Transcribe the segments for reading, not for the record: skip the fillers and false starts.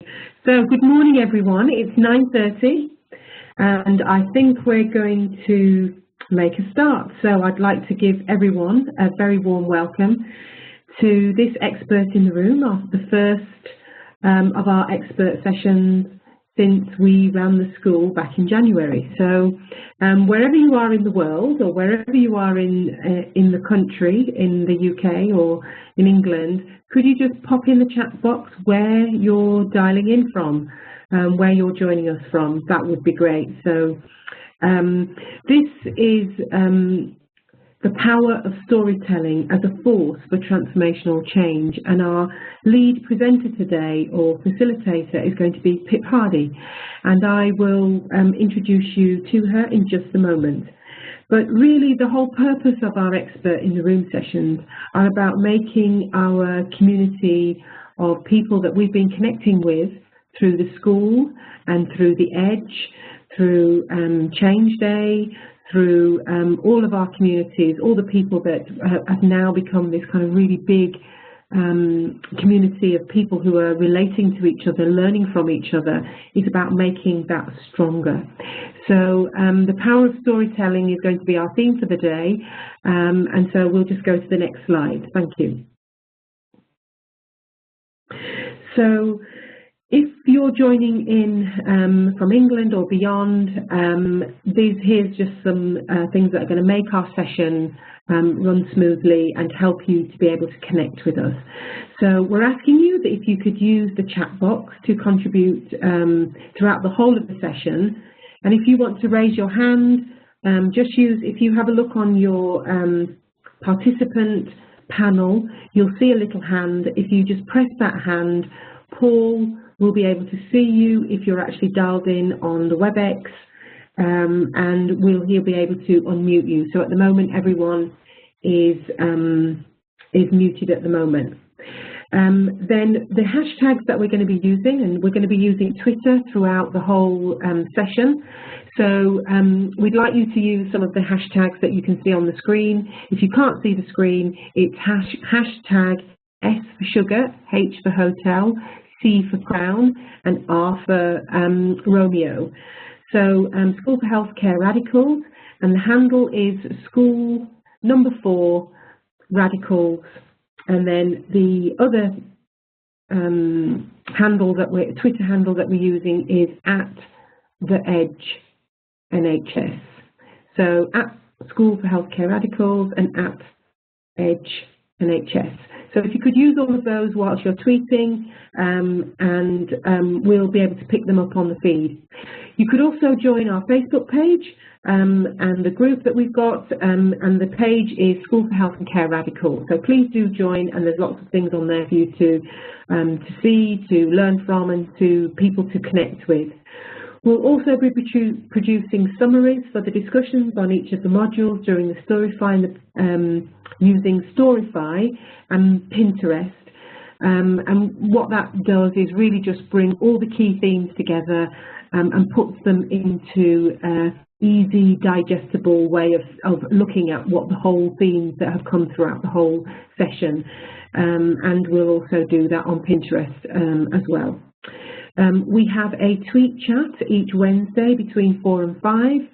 So good morning everyone, it's 9:30 and I think we're going to make a start. So I'd like to give everyone a very warm welcome to this Expert in the Room, the first of our expert sessions since we ran the school back in January. So wherever you are in the world, or wherever you are in the country, in the UK or in England, could you just pop in the chat box where you're dialing in from, where you're joining us from? That would be great. So this is the power of storytelling as a force for transformational change, and our lead presenter today, or facilitator, is going to be Pip Hardy, and I will introduce you to her in just a moment. But really the whole purpose of our Expert in the Room sessions are about making our community of people that we've been connecting with through the school and through the Edge, through Change Day, through all of our communities, all the people that have now become this kind of really big community of people who are relating to each other, learning from each other, is about making that stronger. So the power of storytelling is going to be our theme for the day, and so we'll just go to the next slide. Thank you. So if you're joining in from England or beyond, here's just some things that are going to make our session run smoothly and help you to be able to connect with us. So we're asking you that if you could use the chat box to contribute throughout the whole of the session. And if you want to raise your hand, just use, if you have a look on your participant panel, you'll see a little hand. If you just press that hand, Paul will be able to see you if you're actually dialed in on the WebEx, and he'll be able to unmute you. So at the moment, everyone is muted at the moment. Then the hashtags that we're going to be using, and we're going to be using Twitter throughout the whole session. So we'd like you to use some of the hashtags that you can see on the screen. If you can't see the screen, it's hashtag S for sugar, H for hotel, C for crown, and R for Romeo. So School for Healthcare Radicals, and the handle is school number 4 radicals, and then the other Twitter handle that we're using is at the Edge NHS. So at School for Healthcare Radicals and at Edge NHS. So if you could use all of those whilst you're tweeting, and we'll be able to pick them up on the feed. You could also join our Facebook page and the group that we've got, and the page is School for Health and Care Radicals. So please do join, and there's lots of things on there for you to see, to learn from, and to people to connect with. We'll also be producing summaries for the discussions on each of the modules during the Storyfy, using Storyfy and Pinterest. And what that does is really just bring all the key themes together and puts them into an easy, digestible way of looking at what the whole themes that have come throughout the whole session. And we'll also do that on Pinterest as well. We have a tweet chat each Wednesday between 4 and 5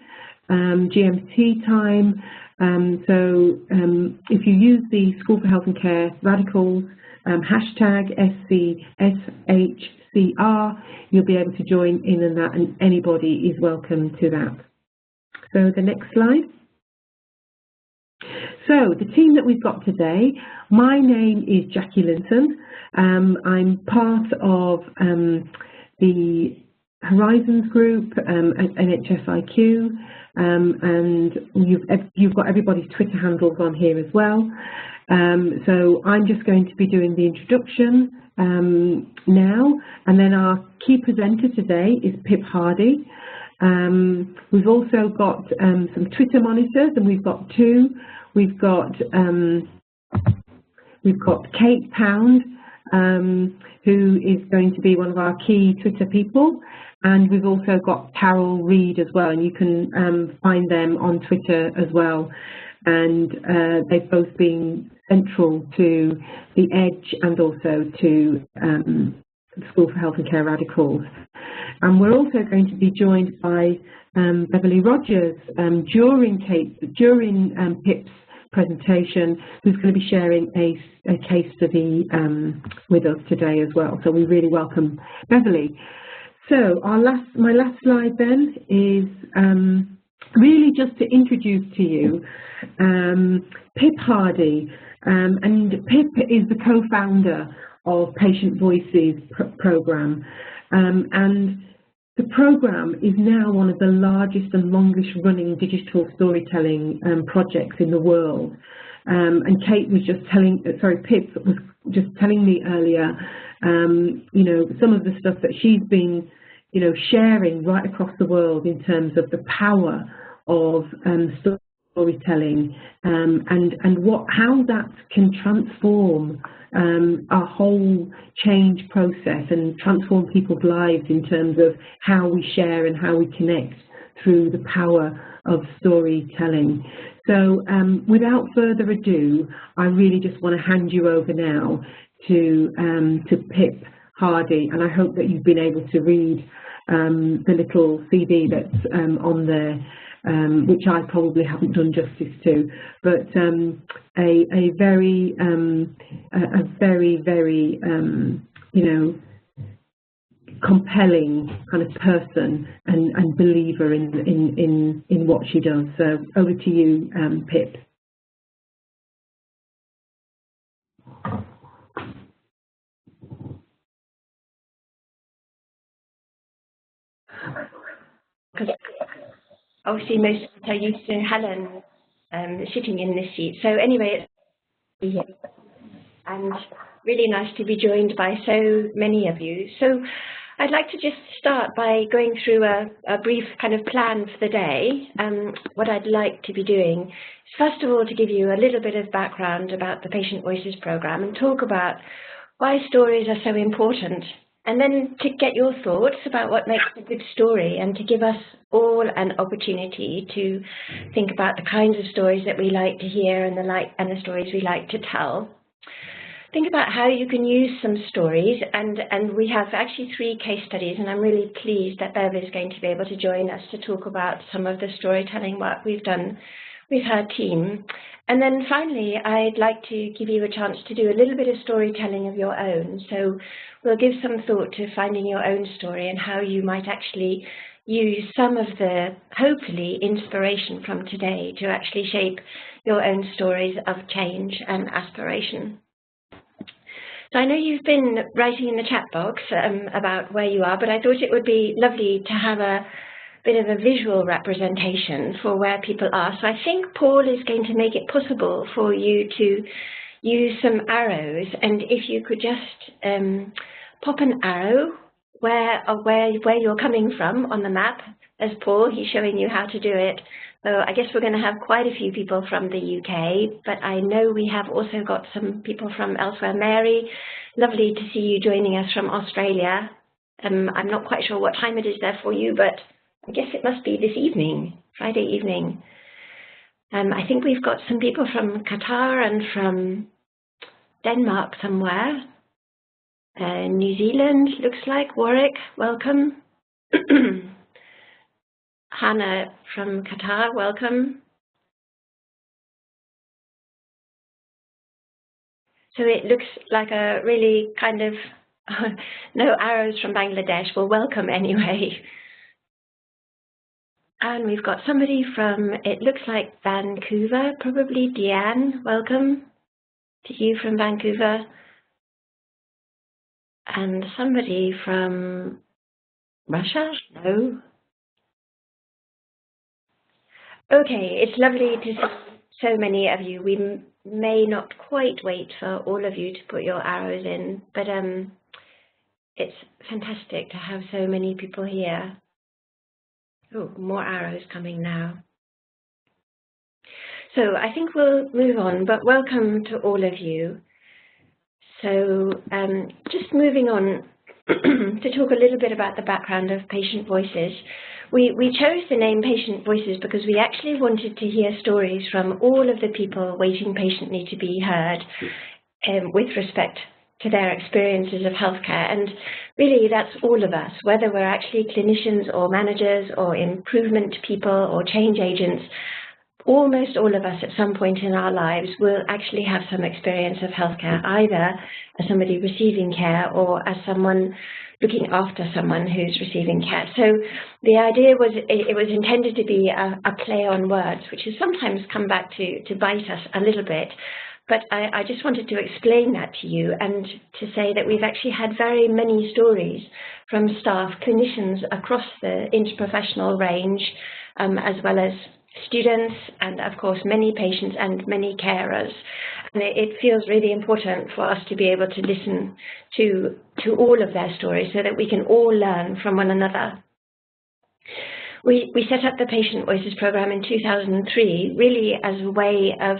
GMT time. So if you use the School for Health and Care Radicals hashtag SCSHCR, you'll be able to join in on that, and anybody is welcome to that. So the next slide. So the team that we've got today, my name is Jackie Linton. I'm part of the Horizons group at NHSIQ, and you've got everybody's Twitter handles on here as well. So I'm just going to be doing the introduction now, and then our key presenter today is Pip Hardy. We've also got some Twitter monitors, and we've got 2. We've got Kate Pound, who is going to be one of our key Twitter people, and we've also got Carol Reed as well, and you can find them on Twitter as well. And they've both been central to the Edge and also to School for Health and Care Radicals. And we're also going to be joined by Beverly Rogers during Pip's presentation, who's going to be sharing a case study with us today as well. So we really welcome Beverly. So my last slide then is really just to introduce to you Pip Hardy. And Pip is the co-founder of Patient Voices programme. And the programme is now one of the largest and longest running digital storytelling projects in the world. And Pip was just telling me earlier, you know, some of the stuff that she's been, you know, sharing right across the world in terms of the power of storytelling and how that can transform our whole change process and transform people's lives in terms of how we share and how we connect through the power of storytelling. So without further ado, I really just want to hand you over now to Pip Hardy, and I hope that you've been able to read the little CD that's on there, which I probably haven't done justice to, but a very, you know, compelling kind of person and believer in what she does. So over to you, Pip. Obviously, most of us are used to Helen sitting in this seat. So anyway, it's and really nice to be joined by so many of you. So I'd like to just start by going through a brief kind of plan for the day. What I'd like to be doing is, first of all, to give you a little bit of background about the Patient Voices programme and talk about why stories are so important. And then to get your thoughts about what makes a good story, and to give us all an opportunity to think about the kinds of stories that we like to hear and the stories we like to tell. Think about how you can use some stories, and we have actually 3 case studies, and I'm really pleased that Bev is going to be able to join us to talk about some of the storytelling work we've done with her team. And then finally, I'd like to give you a chance to do a little bit of storytelling of your own. So we'll give some thought to finding your own story and how you might actually use some of the, hopefully, inspiration from today to actually shape your own stories of change and aspiration. So I know you've been writing in the chat box about where you are, but I thought it would be lovely to have a bit of a visual representation for where people are. So I think Paul is going to make it possible for you to use some arrows, and if you could just pop an arrow where you're coming from on the map. As Paul, he's showing you how to do it. So I guess we're going to have quite a few people from the UK, but I know we have also got some people from elsewhere. Mary, lovely to see you joining us from Australia. I'm not quite sure what time it is there for you, but I guess it must be this evening, Friday evening. I think we've got some people from Qatar and from Denmark somewhere. New Zealand, looks like. Warwick, welcome. Hannah from Qatar, welcome. So it looks like a really kind of no arrows from Bangladesh. Well, welcome anyway. And we've got somebody from, it looks like Vancouver, probably Deanne, welcome to you from Vancouver. And somebody from Russia? No. Okay, it's lovely to see so many of you. We may not quite wait for all of you to put your arrows in, but it's fantastic to have so many people here. Oh, more arrows coming now. So I think we'll move on, but welcome to all of you. So just moving on to talk a little bit about the background of Patient Voices. We chose the name Patient Voices because we actually wanted to hear stories from all of the people waiting patiently to be heard with respect to their experiences of healthcare. And really, that's all of us, whether we're actually clinicians or managers or improvement people or change agents. Almost all of us at some point in our lives will actually have some experience of healthcare, either as somebody receiving care or as someone looking after someone who's receiving care. So the idea was it was intended to be a play on words, which has sometimes come back to bite us a little bit. But I just wanted to explain that to you and to say that we've actually had very many stories from staff, clinicians across the interprofessional range, as well as students and, of course, many patients and many carers. And it feels really important for us to be able to listen to all of their stories so that we can all learn from one another. We set up the Patient Voices program in 2003 really as a way of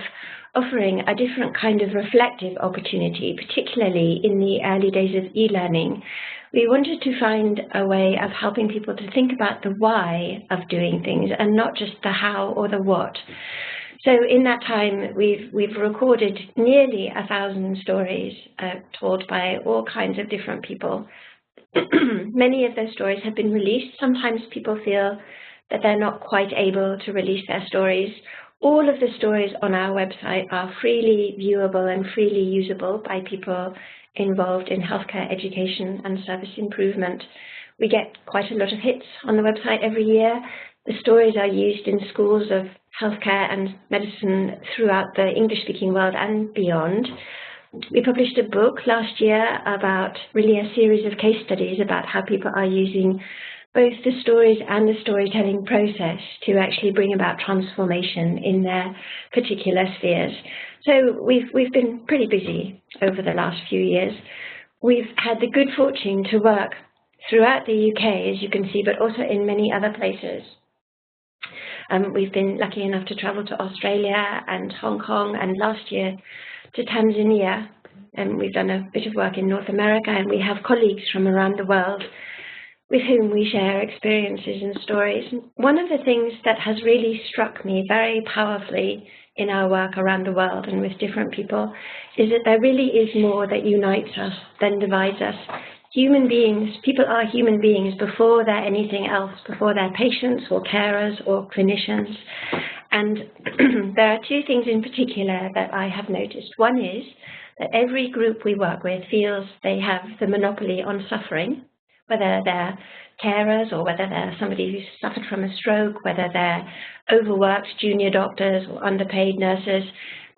offering a different kind of reflective opportunity, particularly in the early days of e-learning. We wanted to find a way of helping people to think about the why of doing things and not just the how or the what. So in that time, we've recorded nearly 1,000 stories told by all kinds of different people. Many of those stories have been released. Sometimes people feel that they're not quite able to release their stories. All of the stories on our website are freely viewable and freely usable by people involved in healthcare education and service improvement. We get quite a lot of hits on the website every year. The stories are used in schools of healthcare and medicine throughout the English-speaking world and beyond. We published a book last year about really a series of case studies about how people are using both the stories and the storytelling process to actually bring about transformation in their particular spheres. So we've been pretty busy over the last few years. We've had the good fortune to work throughout the UK, as you can see, but also in many other places. We've been lucky enough to travel to Australia and Hong Kong, and last year to Tanzania. And we've done a bit of work in North America, and we have colleagues from around the world with whom we share experiences and stories. One of the things that has really struck me very powerfully in our work around the world and with different people is that there really is more that unites us than divides us. Human beings, people are human beings before they're anything else, before they're patients or carers or clinicians. And there are two things in particular that I have noticed. One is that every group we work with feels they have the monopoly on suffering, whether they're carers or whether they're somebody who's suffered from a stroke, whether they're overworked junior doctors or underpaid nurses.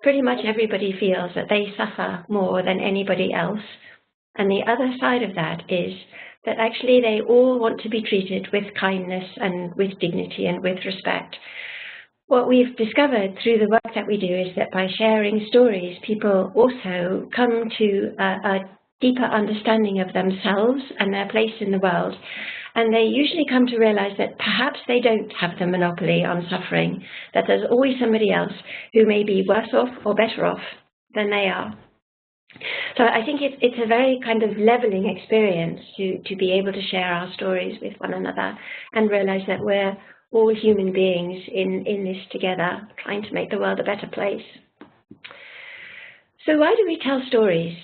Pretty much everybody feels that they suffer more than anybody else. And the other side of that is that actually they all want to be treated with kindness and with dignity and with respect. What we've discovered through the work that we do is that by sharing stories, people also come to a deeper understanding of themselves and their place in the world. And they usually come to realize that perhaps they don't have the monopoly on suffering, that there's always somebody else who may be worse off or better off than they are. So I think it's a very kind of leveling experience to be able to share our stories with one another and realize that we're all human beings in this together, trying to make the world a better place. So why do we tell stories?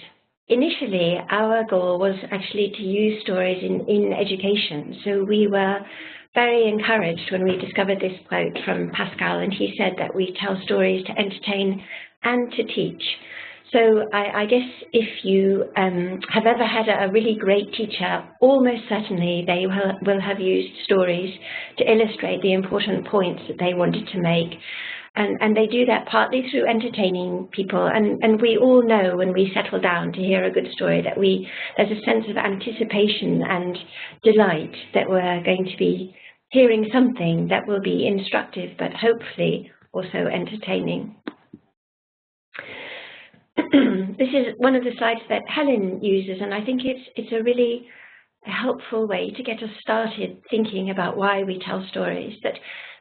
Initially, our goal was actually to use stories in education. So we were very encouraged when we discovered this quote from Pascal, and he said that we tell stories to entertain and to teach. So I guess if you have ever had a really great teacher, almost certainly they will have used stories to illustrate the important points that they wanted to make. And they do that partly through entertaining people. And we all know when we settle down to hear a good story that there's a sense of anticipation and delight that we're going to be hearing something that will be instructive, but hopefully also entertaining. This is one of the slides that Helen uses, and I think it's a really helpful way to get us started thinking about why we tell stories, that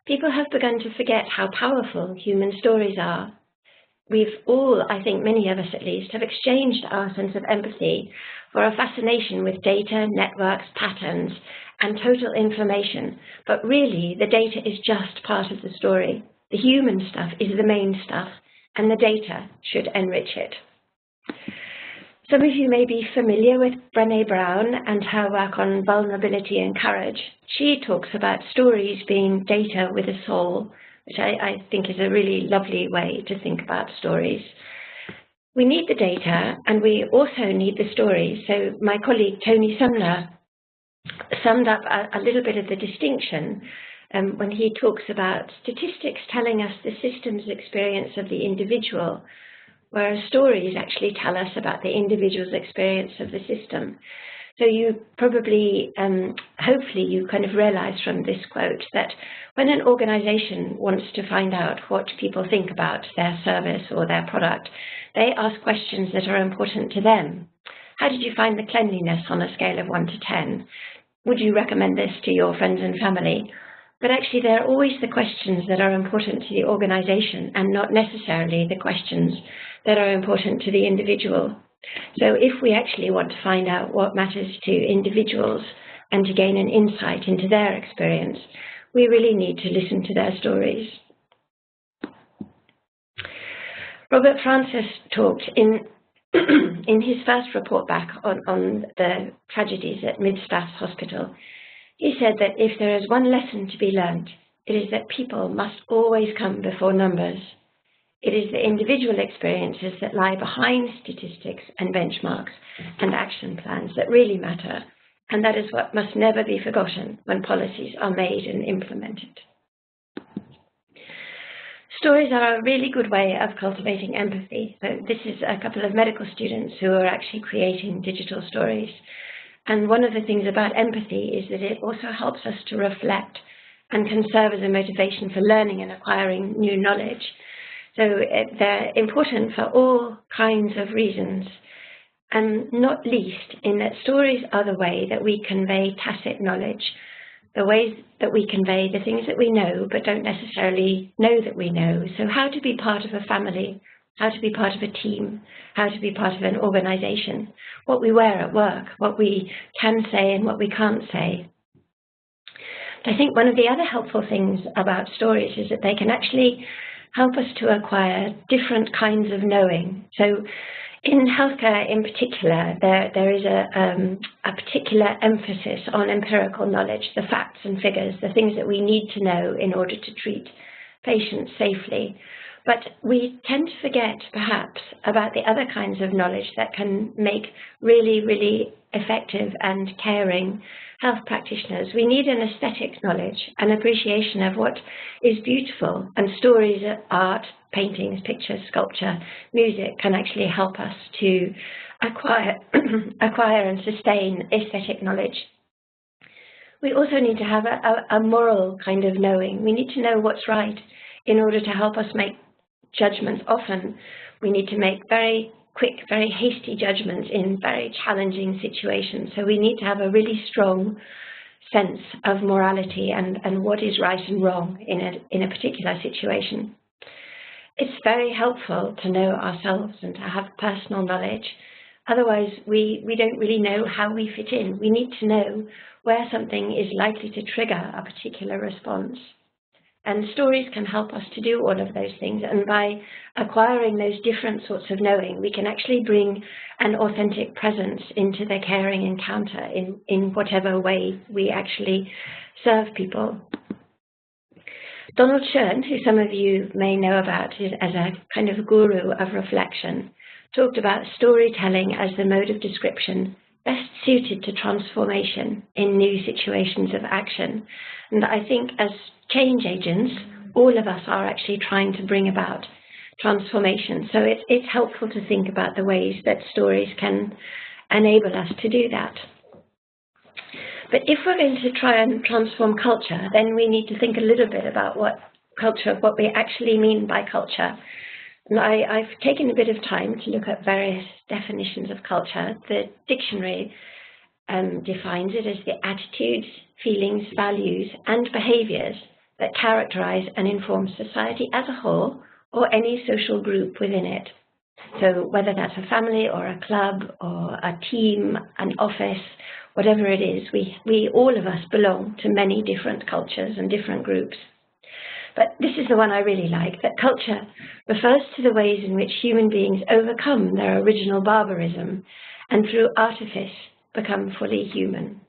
people have begun to forget how powerful human stories are. We've all, I think many of us at least, have exchanged our sense of empathy for a fascination with data, networks, patterns, and total information. But really, the data is just part of the story. The human stuff is the main stuff, and the data should enrich it. Some of you may be familiar with Brené Brown and her work on vulnerability and courage. She talks about stories being data with a soul, which I think is a really lovely way to think about stories. We need the data and we also need the stories. So my colleague Tony Sumner summed up a little bit of the distinction when he talks about statistics telling us the system's experience of the individual, whereas stories actually tell us about the individual's experience of the system. So you probably, hopefully you kind of realize from this quote that when an organization wants to find out what people think about their service or their product, they ask questions that are important to them. How did you find the cleanliness on a scale of 1 to 10? Would you recommend this to your friends and family? But actually, they're always the questions that are important to the organization and not necessarily the questions that are important to the individual. So if we actually want to find out what matters to individuals and to gain an insight into their experience, we really need to listen to their stories. Robert Francis talked in his first report back on the tragedies at Mid-Staff Hospital. He said that if there is one lesson to be learned, it is that people must always come before numbers. It is the individual experiences that lie behind statistics and benchmarks and action plans that really matter, and that is what must never be forgotten when policies are made and implemented. Stories are a really good way of cultivating empathy. So this is a couple of medical students who are actually creating digital stories. And one of the things about empathy is that it also helps us to reflect and can serve as a motivation for learning and acquiring new knowledge. So they're important for all kinds of reasons, and not least in that stories are the way that we convey tacit knowledge, the ways that we convey the things that we know but don't necessarily know that we know. So how to be part of a family, how to be part of a team, how to be part of an organization, what we wear at work, what we can say and what we can't say. I think one of the other helpful things about stories is that they can actually help us to acquire different kinds of knowing. So in healthcare in particular, there is a particular emphasis on empirical knowledge, the facts and figures, the things that we need to know in order to treat patients safely. But we tend to forget, perhaps, about the other kinds of knowledge that can make really, really effective and caring health practitioners. We need an aesthetic knowledge, an appreciation of what is beautiful, and stories, art, paintings, pictures, sculpture, music can actually help us to acquire and sustain aesthetic knowledge. We also need to have a moral kind of knowing. We need to know what's right in order to help us make judgments. Often we need to make very quick, very hasty judgments in very challenging situations. So we need to have a really strong sense of morality and what is right and wrong in a particular situation. It's very helpful to know ourselves and to have personal knowledge. Otherwise, we don't really know how we fit in. We need to know where something is likely to trigger a particular response. And stories can help us to do all of those things. And by acquiring those different sorts of knowing, we can actually bring an authentic presence into the caring encounter in whatever way we actually serve people. Donald Schoen, who some of you may know about as a kind of guru of reflection, talked about storytelling as the mode of description best suited to transformation in new situations of action. And I think as change agents, all of us are actually trying to bring about transformation. So it's helpful to think about the ways that stories can enable us to do that. But if we're going to try and transform culture, then we need to think a little bit about what we actually mean by culture. And I've taken a bit of time to look at various definitions of culture. The dictionary defines it as the attitudes, feelings, values, and behaviors that characterize and inform society as a whole or any social group within it. So whether that's a family or a club or a team, an office, whatever it is, we all of us belong to many different cultures and different groups. But this is the one I really like, that culture refers to the ways in which human beings overcome their original barbarism and through artifice become fully human.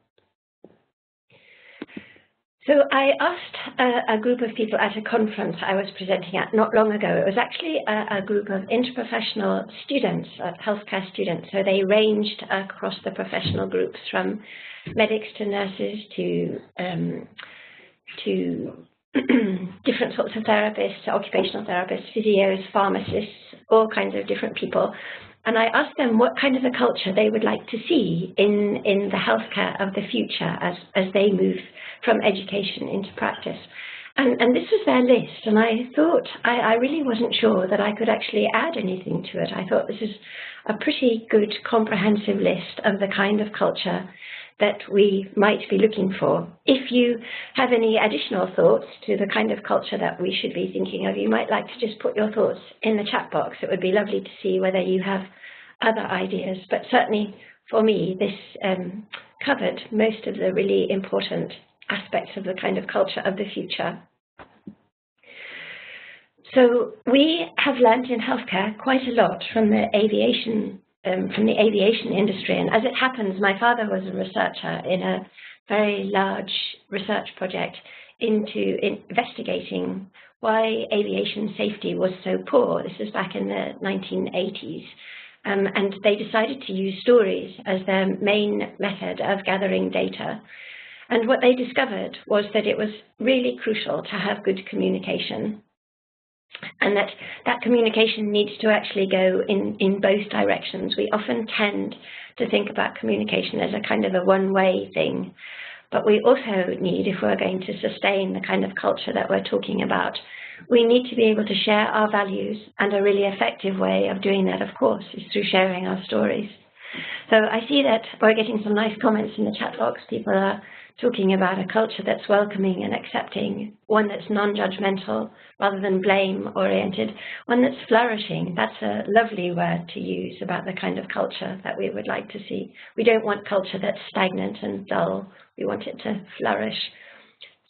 So I asked a group of people at a conference I was presenting at not long ago. It was actually a group of interprofessional students, healthcare students. So they ranged across the professional groups from medics to nurses to different sorts of therapists, occupational therapists, physios, pharmacists, all kinds of different people. And I asked them what kind of a culture they would like to see in the healthcare of the future as they move from education into practice. And this was their list, and I thought, I really wasn't sure that I could actually add anything to it. I thought this is a pretty good comprehensive list of the kind of culture that we might be looking for. If you have any additional thoughts to the kind of culture that we should be thinking of, you might like to just put your thoughts in the chat box. It would be lovely to see whether you have other ideas. But certainly for me, this covered most of the really important aspects of the kind of culture of the future. So we have learned in healthcare quite a lot from the aviation industry, and as it happens, my father was a researcher in a very large research project into investigating why aviation safety was so poor. This was back in the 1980s, and they decided to use stories as their main method of gathering data. And what they discovered was that it was really crucial to have good communication, and that communication needs to actually go in both directions. We often tend to think about communication as a kind of a one-way thing, but we also need, if we're going to sustain the kind of culture that we're talking about, we need to be able to share our values, and a really effective way of doing that, of course, is through sharing our stories. So I see that we're getting some nice comments in the chat box. People are talking about a culture that's welcoming and accepting, one that's non-judgmental rather than blame-oriented, one that's flourishing. That's a lovely word to use about the kind of culture that we would like to see. We don't want culture that's stagnant and dull. We want it to flourish.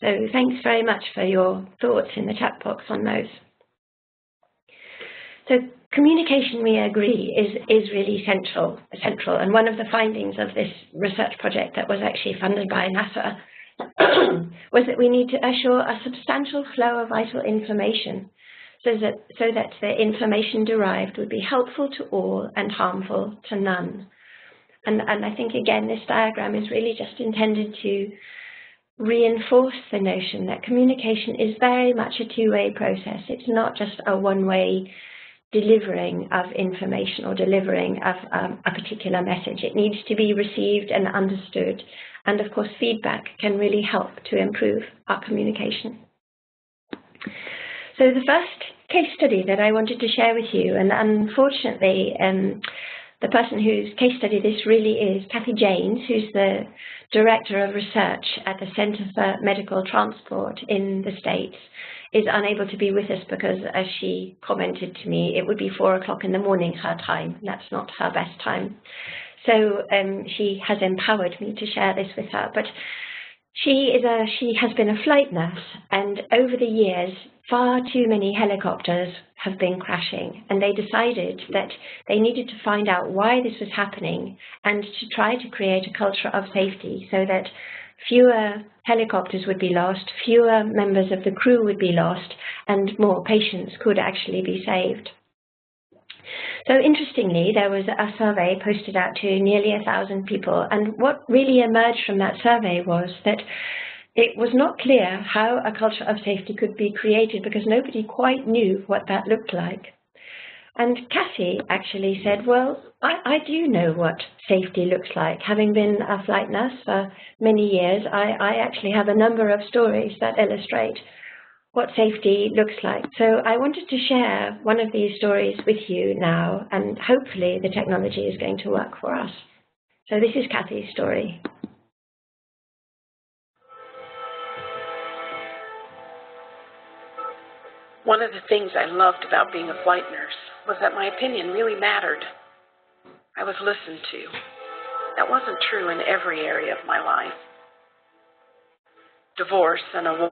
So thanks very much for your thoughts in the chat box on those. So communication, we agree, is really central. And one of the findings of this research project that was actually funded by NASA was that we need to assure a substantial flow of vital information so that the information derived would be helpful to all and harmful to none. And I think, again, this diagram is really just intended to reinforce the notion that communication is very much a two-way process. It's not just a one-way delivering of information or delivering of a particular message. It needs to be received and understood. And of course, feedback can really help to improve our communication. So the first case study that I wanted to share with you, and unfortunately, the person whose case study this really is, Kathy Janes, who's the Director of Research at the Center for Medical Transport in the States, is unable to be with us because, as she commented to me, it would be 4 o'clock in the morning her time. That's not her best time. So she has empowered me to share this with her. But she has been a flight nurse, and over the years, far too many helicopters have been crashing, and they decided that they needed to find out why this was happening and to try to create a culture of safety so that fewer helicopters would be lost, fewer members of the crew would be lost, and more patients could actually be saved. So interestingly, there was a survey posted out to nearly 1,000 people, and what really emerged from that survey was that it was not clear how a culture of safety could be created because nobody quite knew what that looked like. And Kathy actually said, well, I do know what safety looks like. Having been a flight nurse for many years, I actually have a number of stories that illustrate what safety looks like. So I wanted to share one of these stories with you now, and hopefully the technology is going to work for us. So this is Kathy's story. One of the things I loved about being a flight nurse was that my opinion really mattered. I was listened to. That wasn't true in every area of my life. Divorce and a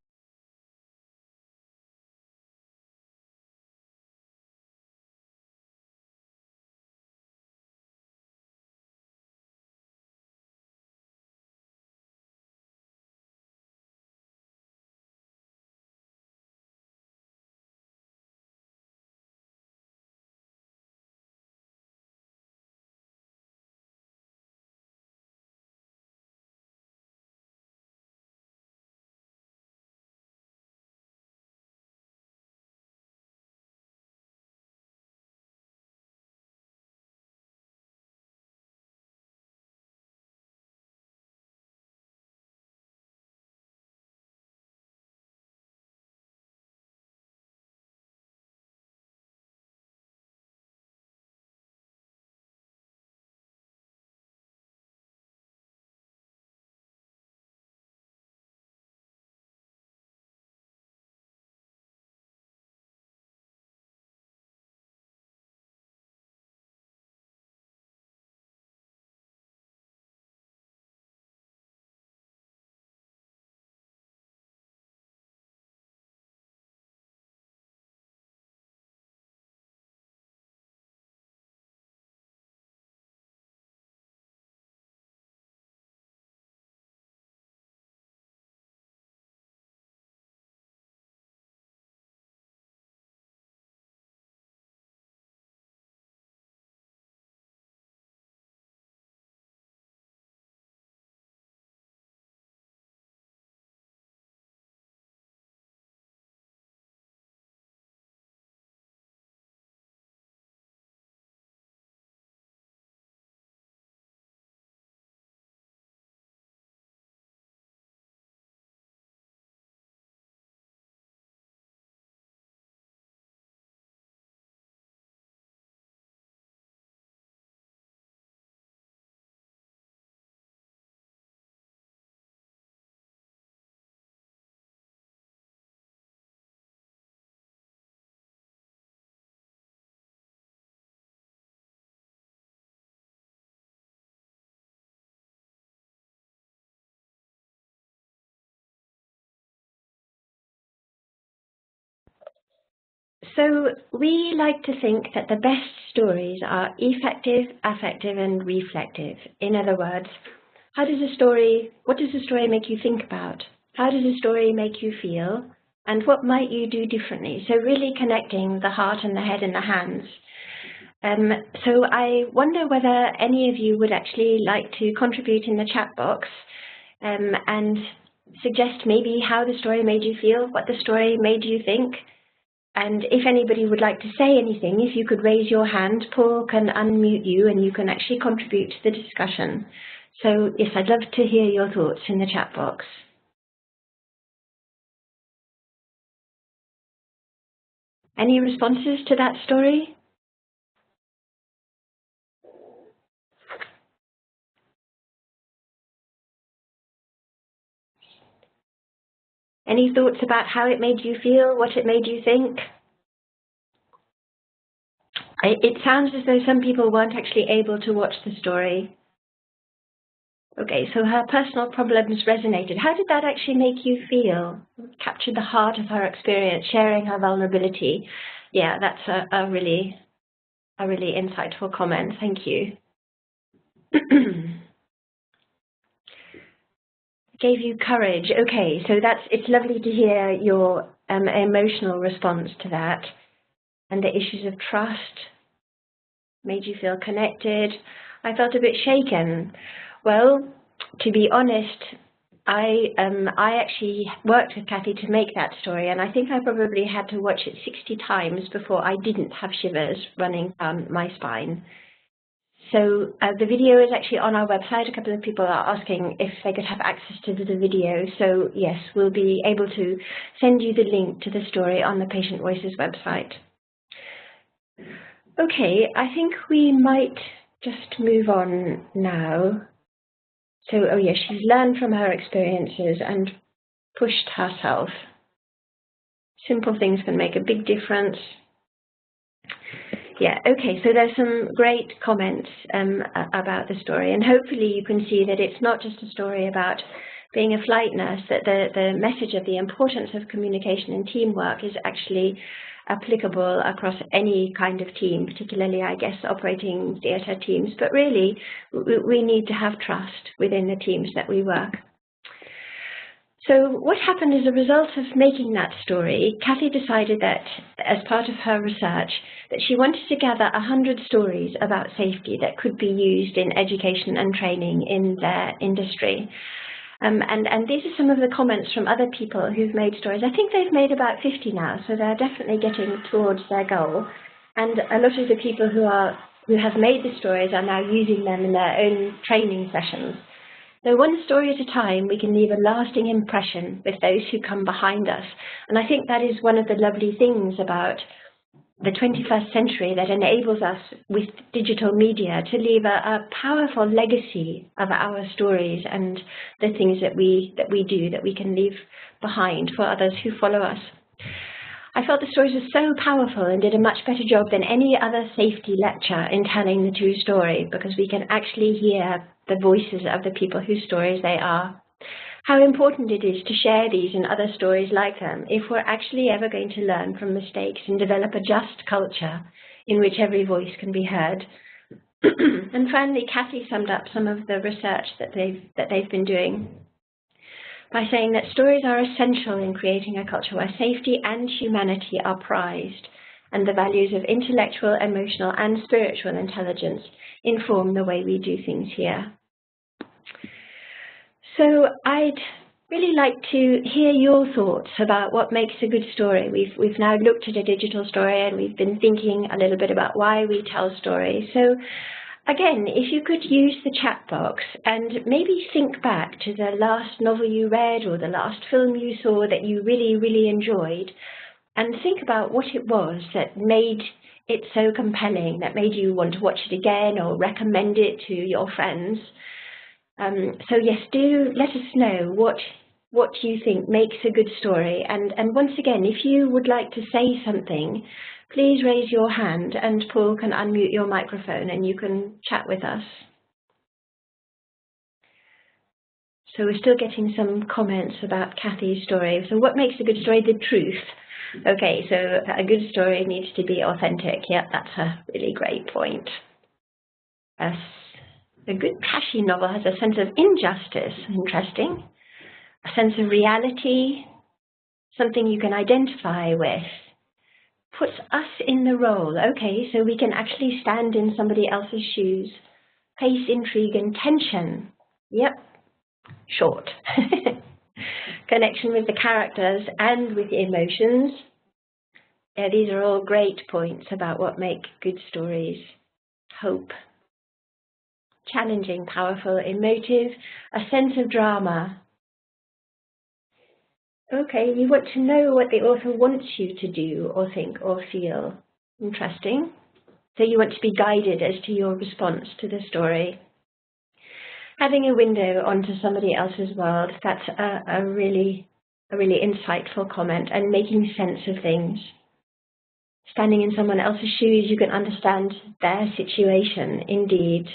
So we like to think that the best stories are effective, affective, and reflective. In other words, what does a story make you think about? How does a story make you feel? And what might you do differently? So really connecting the heart and the head and the hands. So I wonder whether any of you would actually like to contribute in the chat box and suggest maybe how the story made you feel, what the story made you think. And if anybody would like to say anything, if you could raise your hand, Paul can unmute you and you can actually contribute to the discussion. So yes, I'd love to hear your thoughts in the chat box. Any responses to that story? Any thoughts about how it made you feel, what it made you think? It sounds as though some people weren't actually able to watch the story. Okay, so her personal problems resonated. How did that actually make you feel? Captured the heart of her experience, sharing her vulnerability. Yeah, that's a really insightful comment. Thank you. Gave you courage. Okay, so it's lovely to hear your emotional response to that, and the issues of trust made you feel connected. I felt a bit shaken. Well, to be honest, I actually worked with Kathy to make that story, and I think I probably had to watch it 60 times before I didn't have shivers running down my spine. So the video is actually on our website. A couple of people are asking if they could have access to the video. So yes, we'll be able to send you the link to the story on the Patient Voices website. Okay, I think we might just move on now. So, oh yes, she's learned from her experiences and pushed herself. Simple things can make a big difference. Yeah, okay, so there's some great comments about the story, and hopefully you can see that it's not just a story about being a flight nurse, that the message of the importance of communication and teamwork is actually applicable across any kind of team, particularly, I guess, operating theatre teams. But really, we need to have trust within the teams that we work. So what happened as a result of making that story, Kathy decided that, as part of her research, that she wanted to gather 100 stories about safety that could be used in education and training in their industry. And these are some of the comments from other people who've made stories. I think they've made about 50 now, so they're definitely getting towards their goal. And a lot of the people who have made the stories are now using them in their own training sessions. So one story at a time, we can leave a lasting impression with those who come behind us. And I think that is one of the lovely things about the 21st century that enables us with digital media to leave a powerful legacy of our stories and the things that we do, that we can leave behind for others who follow us. I felt the stories were so powerful and did a much better job than any other safety lecture in telling the true story, because we can actually hear the voices of the people whose stories they are. How important it is to share these and other stories like them if we're actually ever going to learn from mistakes and develop a just culture in which every voice can be heard. And finally, Kathy summed up some of the research that they've been doing by saying that stories are essential in creating a culture where safety and humanity are prized, and the values of intellectual, emotional, and spiritual intelligence inform the way we do things here. So I'd really like to hear your thoughts about what makes a good story. We've now looked at a digital story, and we've been thinking a little bit about why we tell stories. So again, if you could use the chat box and maybe think back to the last novel you read or the last film you saw that you really, really enjoyed, and think about what it was that made it so compelling, that made you want to watch it again or recommend it to your friends. So yes, do let us know what you think makes a good story. And once again, if you would like to say something, please raise your hand and Paul can unmute your microphone and you can chat with us. So we're still getting some comments about Kathy's story. So what makes a good story? The truth. Okay, so a good story needs to be authentic. Yeah, that's a really great point. A good trashy novel has a sense of injustice. Interesting. A sense of reality, something you can identify with. Puts us in the role. Okay, so we can actually stand in somebody else's shoes. Pace, intrigue, and tension. Yep, short. Connection with the characters and with the emotions. Yeah, these are all great points about what make good stories. Hope. Challenging, powerful, emotive, a sense of drama. Okay, you want to know what the author wants you to do or think or feel. Interesting. So you want to be guided as to your response to the story. Having a window onto somebody else's world, that's a really insightful comment, and making sense of things. Standing in someone else's shoes, you can understand their situation, indeed.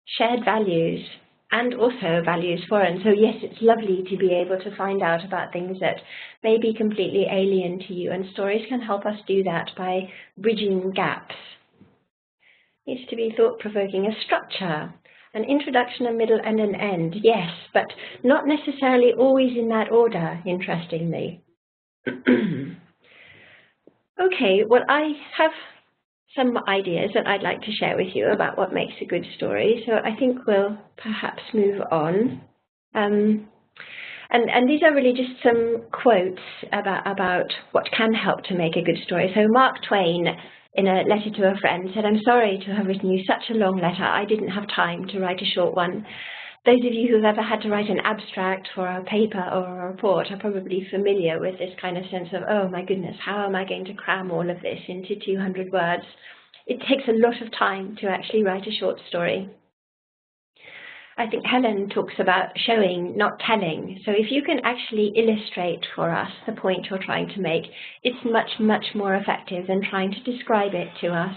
Shared values, and also values foreign. So yes, it's lovely to be able to find out about things that may be completely alien to you, and stories can help us do that by bridging gaps. Needs to be thought-provoking. A structure, an introduction, a middle, and an end. Yes, but not necessarily always in that order, interestingly. Okay, well, I have some ideas that I'd like to share with you about what makes a good story. So I think we'll perhaps move on. And these are really just some quotes about what can help to make a good story. So Mark Twain, in a letter to a friend, said, "I'm sorry to have written you such a long letter. I didn't have time to write a short one." Those of you who've ever had to write an abstract for a paper or a report are probably familiar with this kind of sense of, oh my goodness, how am I going to cram all of this into 200 words? It takes a lot of time to actually write a short story. I think Helen talks about showing, not telling. So if you can actually illustrate for us the point you're trying to make, it's much, much more effective than trying to describe it to us.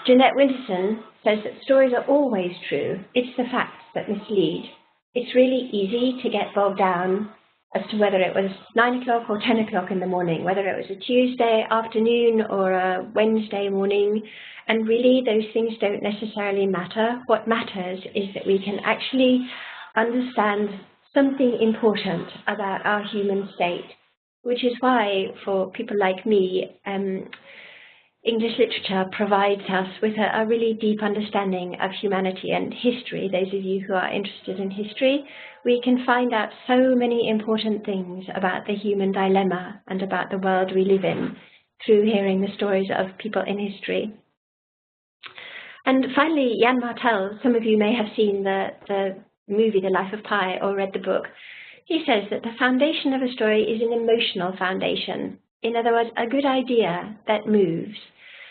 Jeanette Winterson says that stories are always true. It's the facts that mislead. It's really easy to get bogged down as to whether it was 9 o'clock or 10 o'clock in the morning, whether it was a Tuesday afternoon or a Wednesday morning. And really, those things don't necessarily matter. What matters is that we can actually understand something important about our human state, which is why, for people like me, English literature provides us with a really deep understanding of humanity and history. Those of you who are interested in history, we can find out so many important things about the human dilemma and about the world we live in through hearing the stories of people in history. And finally, Jan Martel, some of you may have seen the movie The Life of Pi or read the book. He says that the foundation of a story is an emotional foundation. In other words, a good idea that moves.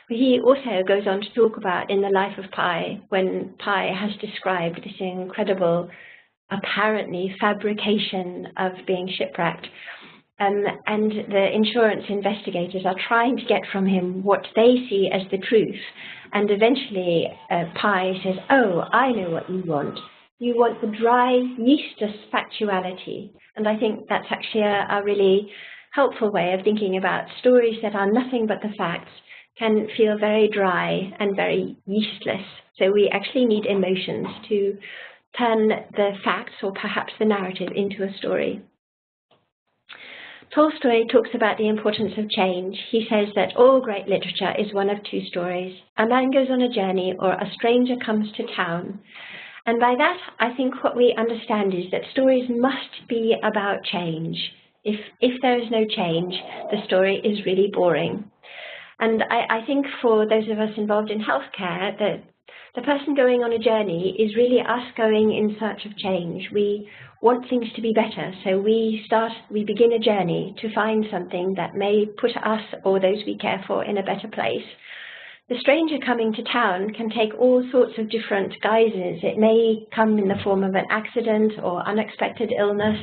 He also goes on to talk about in The Life of Pi, when Pi has described this incredible, apparently, fabrication of being shipwrecked. And the insurance investigators are trying to get from him what they see as the truth. And eventually, Pi says, "Oh, I know what you want. You want the dry, yeastless factuality." And I think that's actually a really helpful way of thinking about stories that are nothing but the facts, can feel very dry and very yeastless. So we actually need emotions to turn the facts or perhaps the narrative into a story. Tolstoy talks about the importance of change. He says that all great literature is one of two stories. A man goes on a journey or a stranger comes to town. And by that, I think what we understand is that stories must be about change. If there is no change, the story is really boring. And I think for those of us involved in healthcare, that the person going on a journey is really us going in search of change. We want things to be better, so we begin a journey to find something that may put us or those we care for in a better place. The stranger coming to town can take all sorts of different guises. It may come in the form of an accident or unexpected illness.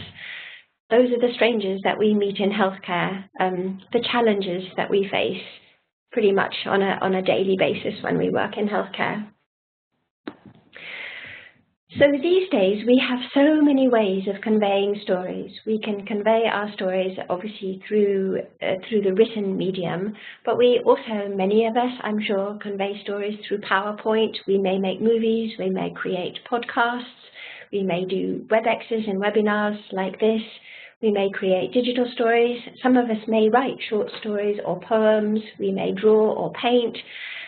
Those are the strangers that we meet in healthcare, the challenges that we face pretty much on a daily basis when we work in healthcare. So these days we have so many ways of conveying stories. We can convey our stories obviously through the written medium, but we also, many of us, I'm sure, convey stories through PowerPoint. We may make movies, we may create podcasts, we may do WebExes and webinars like this. We may create digital stories. Some of us may write short stories or poems. We may draw or paint.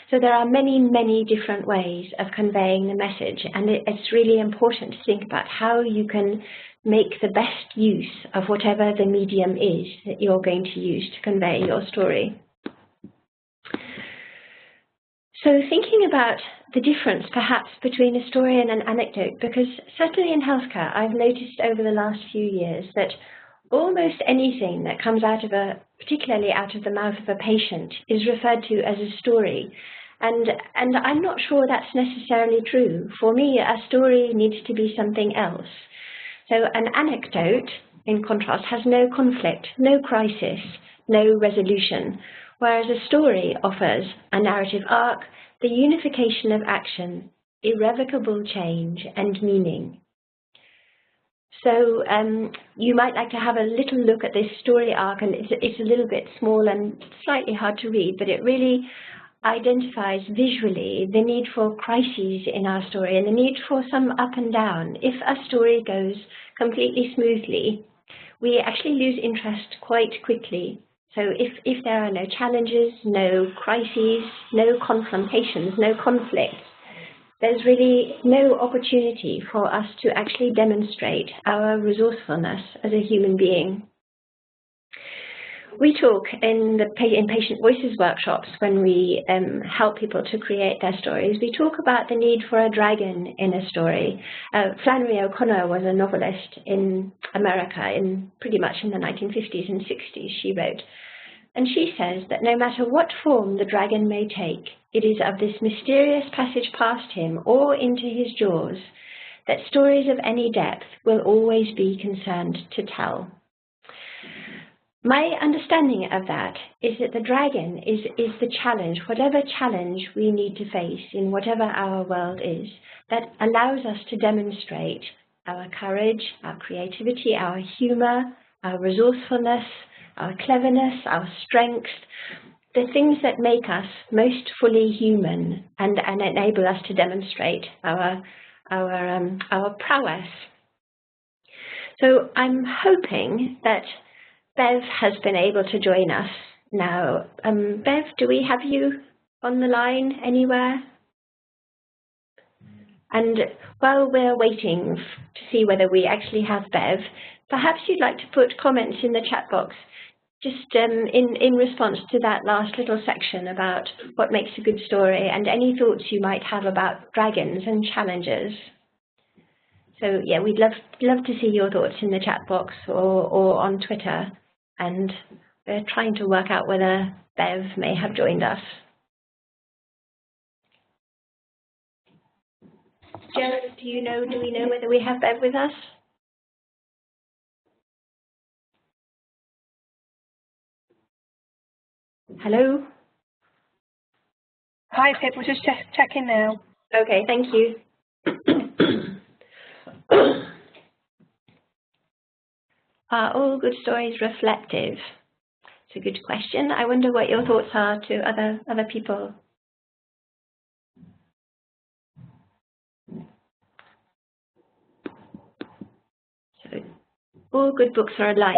So there are many, many different ways of conveying the message, and it's really important to think about how you can make the best use of whatever the medium is that you're going to use to convey your story. So thinking about the difference perhaps between a story and an anecdote, because certainly in healthcare I've noticed over the last few years that almost anything that comes out of particularly out of the mouth of a patient, is referred to as a story. And I'm not sure that's necessarily true. For me, a story needs to be something else. So an anecdote, in contrast, has no conflict, no crisis, no resolution, whereas a story offers a narrative arc, the unification of action, irrevocable change, and meaning. So you might like to have a little look at this story arc, and it's a little bit small and slightly hard to read, but it really identifies visually the need for crises in our story and the need for some up and down. If a story goes completely smoothly, we actually lose interest quite quickly. So if there are no challenges, no crises, no confrontations, no conflicts, there's really no opportunity for us to actually demonstrate our resourcefulness as a human being. We talk in Patient Voices workshops, when we help people to create their stories, we talk about the need for a dragon in a story. Flannery O'Connor was a novelist in America pretty much in the 1950s and 60s, she wrote. And she says that no matter what form the dragon may take, it is of this mysterious passage past him or into his jaws that stories of any depth will always be concerned to tell. My understanding of that is that the dragon is the challenge, whatever challenge we need to face in whatever our world is, that allows us to demonstrate our courage, our creativity, our humour, our resourcefulness, our cleverness, our strength, the things that make us most fully human and enable us to demonstrate our prowess. So I'm hoping that Bev has been able to join us now. Bev, do we have you on the line anywhere? And while we're waiting to see whether we actually have Bev, perhaps you'd like to put comments in the chat box, just in response to that last little section about what makes a good story and any thoughts you might have about dragons and challenges. So yeah, we'd love to see your thoughts in the chat box or on Twitter. And we're trying to work out whether Bev may have joined us. Jo, do we know whether we have Bev with us? Hello? Hi, Pip, we're just checking now. Okay, thank you. Are all good stories reflective? It's a good question. I wonder what your thoughts are to other people. So, all good books are alike.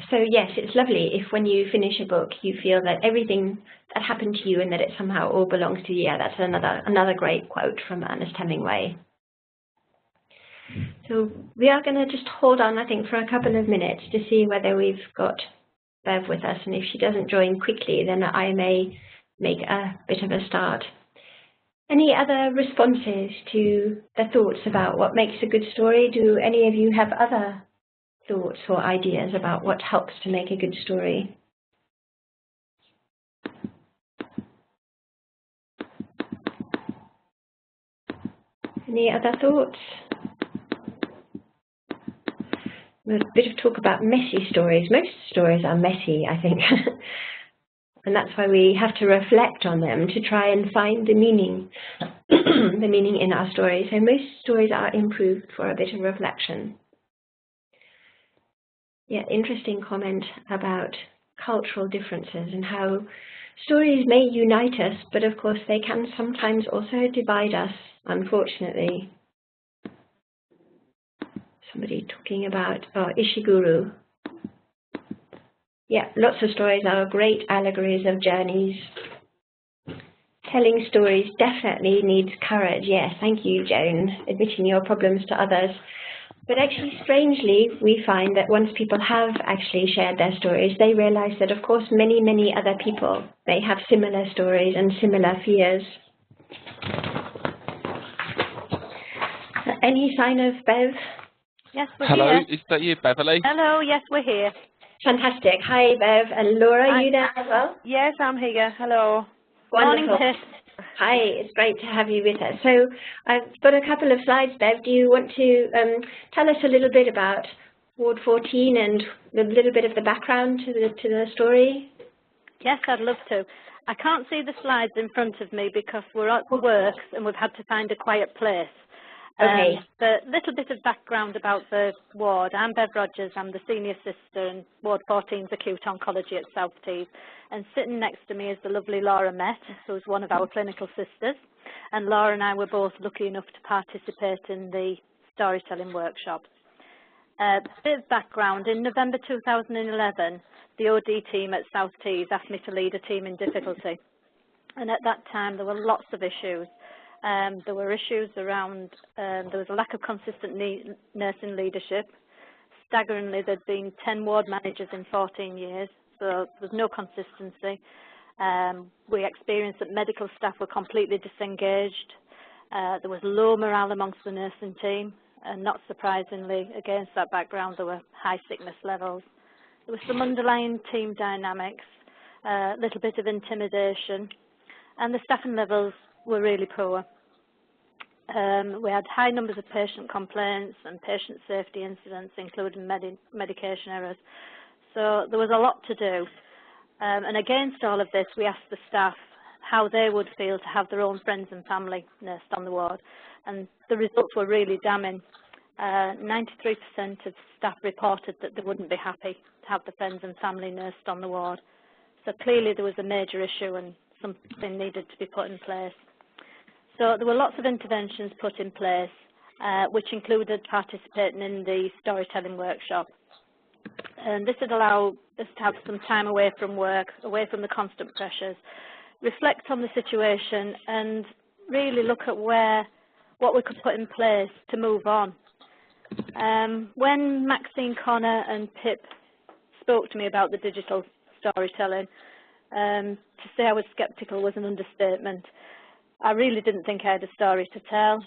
So yes, it's lovely if when you finish a book you feel that everything that happened to you and that it somehow all belongs to you. Yeah, that's another great quote from Ernest Hemingway. So we are going to just hold on, I think, for a couple of minutes to see whether we've got Bev with us, and if she doesn't join quickly, then I may make a bit of a start. Any other responses to the thoughts about what makes a good story? Do any of you have other thoughts or ideas about what helps to make a good story? Any other thoughts? A bit of talk about messy stories. Most stories are messy, I think. And that's why we have to reflect on them to try and find the meaning, the meaning in our stories. So most stories are improved for a bit of reflection. Yeah, interesting comment about cultural differences and how stories may unite us, but of course they can sometimes also divide us, unfortunately. Somebody talking about Ishiguro. Yeah, lots of stories are great allegories of journeys. Telling stories definitely needs courage. Yes, thank you, Joan, admitting your problems to others. But actually, strangely, we find that once people have actually shared their stories, they realize that, of course, many, many other people, they have similar stories and similar fears. Any sign of Bev? Yes, we're Hello, here. is that you, Beverly? Hello, yes, we're here. Fantastic. Hi, Bev. And Laura, are you there as well? Yes, I'm here. Hello. Wonderful. Morning, Tiff. Hi, it's great to have you with us. So I've got a couple of slides, Bev. Do you want to tell us a little bit about Ward 14 and a little bit of the background to the story? Yes, I'd love to. I can't see the slides in front of me because we're at work and we've had to find a quiet place. Okay. But a little bit of background about the ward. I'm Bev Rogers. I'm the senior sister in Ward 14's acute oncology at South Tees. And sitting next to me is the lovely Laura Met, who's one of our clinical sisters. And Laura and I were both lucky enough to participate in the storytelling workshops. A bit of background. In November 2011, the OD team at South Tees asked me to lead a team in difficulty. And at that time, there were lots of issues. There were issues around, there was a lack of consistent nursing leadership. Staggeringly, there'd been 10 ward managers in 14 years, so there was no consistency. We experienced that medical staff were completely disengaged. There was low morale amongst the nursing team, and not surprisingly, against that background, there were high sickness levels. There was some underlying team dynamics, a little bit of intimidation, and the staffing levels were really poor. We had high numbers of patient complaints and patient safety incidents, including medication errors. So there was a lot to do. And against all of this, we asked the staff how they would feel to have their own friends and family nursed on the ward. And the results were really damning. 93% of staff reported that they wouldn't be happy to have the friends and family nursed on the ward. So clearly there was a major issue and something needed to be put in place. So there were lots of interventions put in place, which included participating in the storytelling workshop. And this would allow us to have some time away from work, away from the constant pressures, reflect on the situation and really look at what we could put in place to move on. When Maxine, Connor and Pip spoke to me about the digital storytelling, to say I was sceptical was an understatement. I really didn't think I had a story to tell.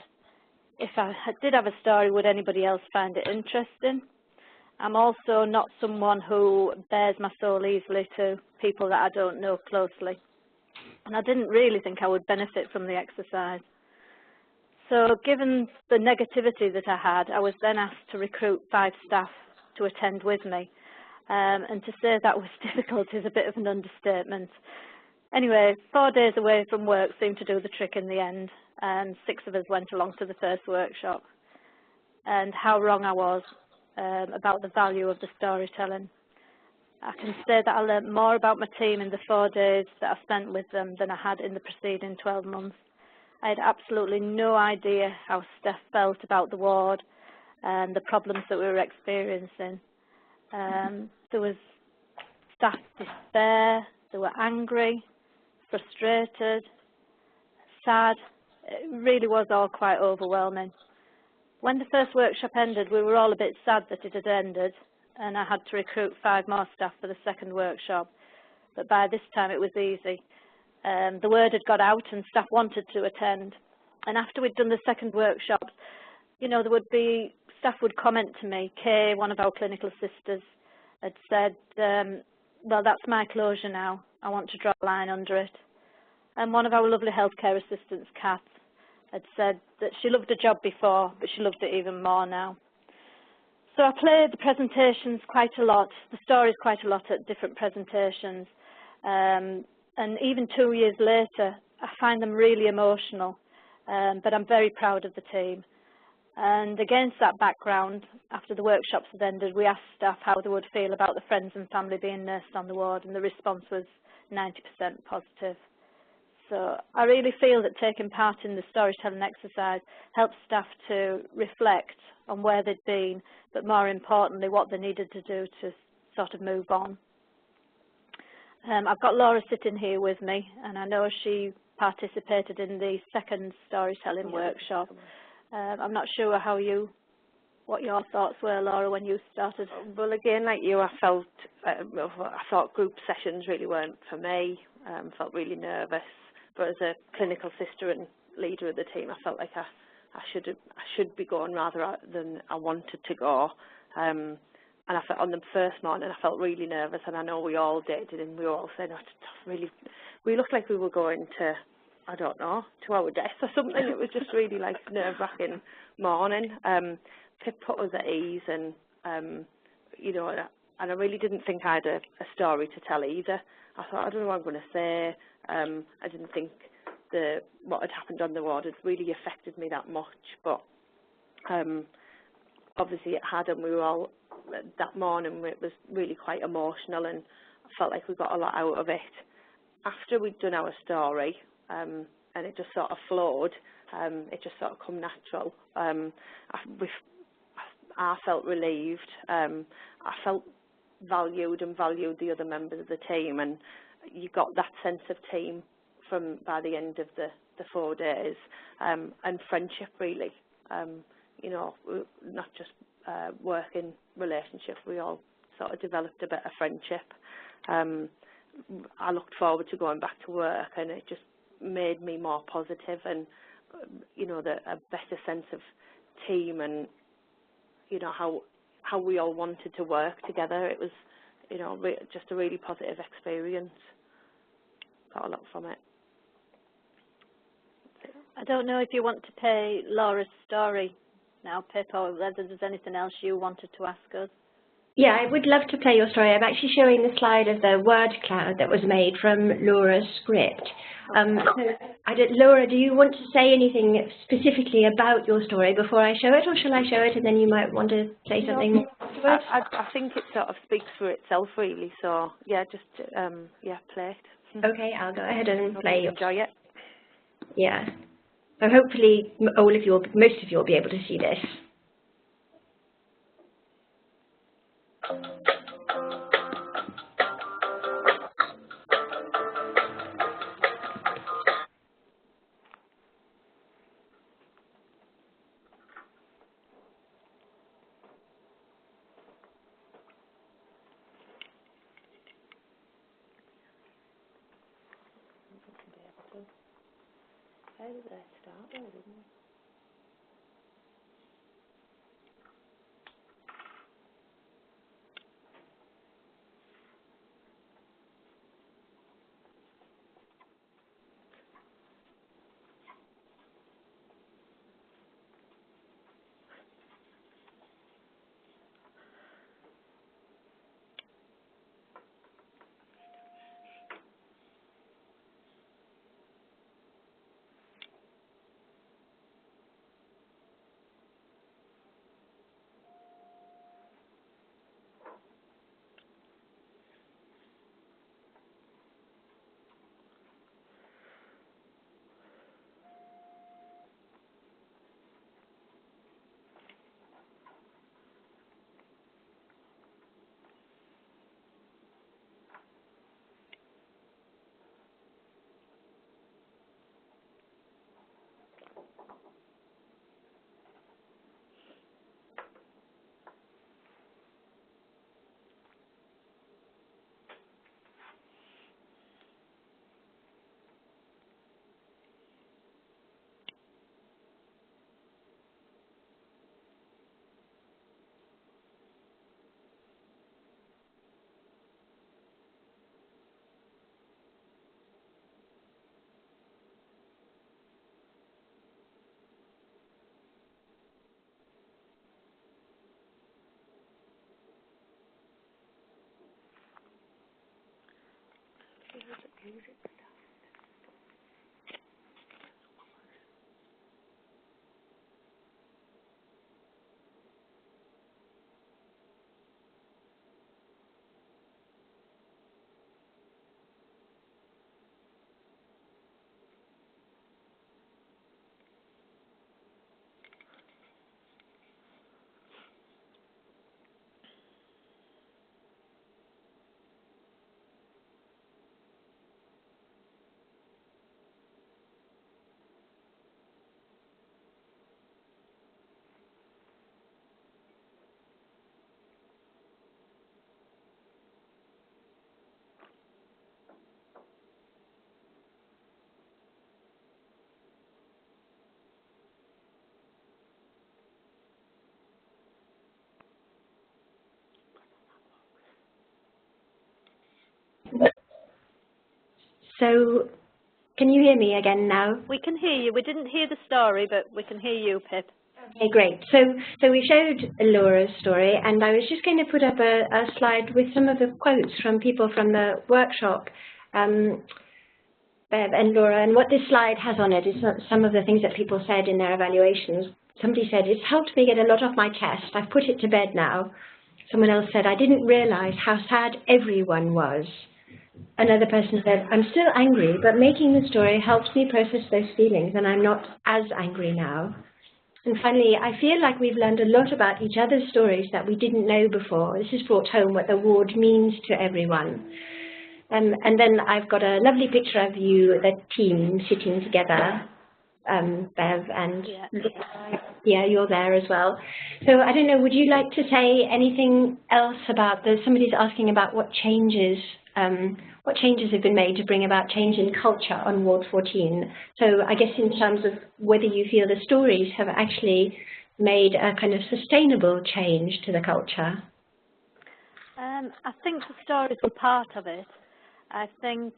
If I did have a story, would anybody else find it interesting? I'm also not someone who bears my soul easily to people that I don't know closely. And I didn't really think I would benefit from the exercise. So given the negativity that I had, I was then asked to recruit 5 staff to attend with me. And to say that was difficult is a bit of an understatement. Anyway, 4 days away from work seemed to do the trick in the end, and 6 of us went along to the first workshop. And how wrong I was about the value of the storytelling. I can say that I learnt more about my team in the 4 days that I spent with them than I had in the preceding 12 months. I had absolutely no idea how staff felt about the ward and the problems that we were experiencing. There was staff despair, they were angry, frustrated, sad. It really was all quite overwhelming. When the first workshop ended, we were all a bit sad that it had ended, and I had to recruit 5 more staff for the second workshop. But by this time it was easy. The word had got out and staff wanted to attend. And after we'd done the second workshop, you know, there would be, staff would comment to me. Kay, one of our clinical sisters, had said, well, that's my closure now. I want to draw a line under it. And one of our lovely healthcare assistants, Kath, had said that she loved the job before, but she loved it even more now. So I play the presentations quite a lot, the stories quite a lot at different presentations, and even 2 years later, I find them really emotional, but I'm very proud of the team. And against that background, after the workshops had ended, we asked staff how they would feel about the friends and family being nursed on the ward, and the response was 90% positive. So I really feel that taking part in the storytelling exercise helps staff to reflect on where they'd been, but more importantly, what they needed to do to sort of move on. I've got Laura sitting here with me, and I know she participated in the second storytelling workshop. I'm not sure what your thoughts were, Laura, when you started. Well, again, like you, I thought group sessions really weren't for me. Felt really nervous. But as a clinical sister and leader of the team, I felt like I should be going rather than I wanted to go. And I felt on the first morning, I felt really nervous, and I know we all did, and we were all saying, we looked like we were going to, I don't know, to our death or something. It was just really like nerve-wracking morning. Pip put us at ease, and you know, and I really didn't think I had a story to tell either. I thought, I don't know what I'm going to say. I didn't think what had happened on the ward had really affected me that much, but obviously it had, and we were all, that morning it was really quite emotional, and I felt like we got a lot out of it. After we'd done our story, and it just sort of flowed, it just sort of come natural. I felt relieved. I felt valued and valued the other members of the team, and you got that sense of team by the end of the 4 days, and friendship really. You know, not just working relationship. We all sort of developed a better friendship. I looked forward to going back to work, and it just made me more positive, and you know, a better sense of team, and you know how we all wanted to work together. It was, you know, just a really positive experience. Got a lot from it. I don't know if you want to play Laura's story now, Pip, or whether there's anything else you wanted to ask us. Yeah, I would love to play your story. I'm actually showing the slide of the word cloud that was made from Laura's script. Laura, do you want to say anything specifically about your story before I show it, or shall I show it and then you might want to say something? I think it sort of speaks for itself, really. So yeah, just yeah, play it. Okay, I'll go ahead and play. Enjoy it. Yeah. So hopefully, most of you will be able to see this. How did that start? Didn't we? So, can you hear me again now? We can hear you. We didn't hear the story, but we can hear you, Pip. Okay, great. So we showed Laura's story, and I was just going to put up a slide with some of the quotes from people from the workshop, Bev and Laura. And what this slide has on it is some of the things that people said in their evaluations. Somebody said, "It's helped me get a lot off my chest. I've put it to bed now." Someone else said, "I didn't realize how sad everyone was." Another person said, "I'm still angry, but making the story helps me process those feelings, and I'm not as angry now." And finally, "I feel like we've learned a lot about each other's stories that we didn't know before. This has brought home what the ward means to everyone." And then I've got a lovely picture of you, the team, sitting together, Bev, and yeah, you're there as well. So I don't know, would you like to say anything else about somebody's asking about what changes have been made to bring about change in culture on Ward 14? So I guess in terms of whether you feel the stories have actually made a kind of sustainable change to the culture. I think the stories were part of it. I think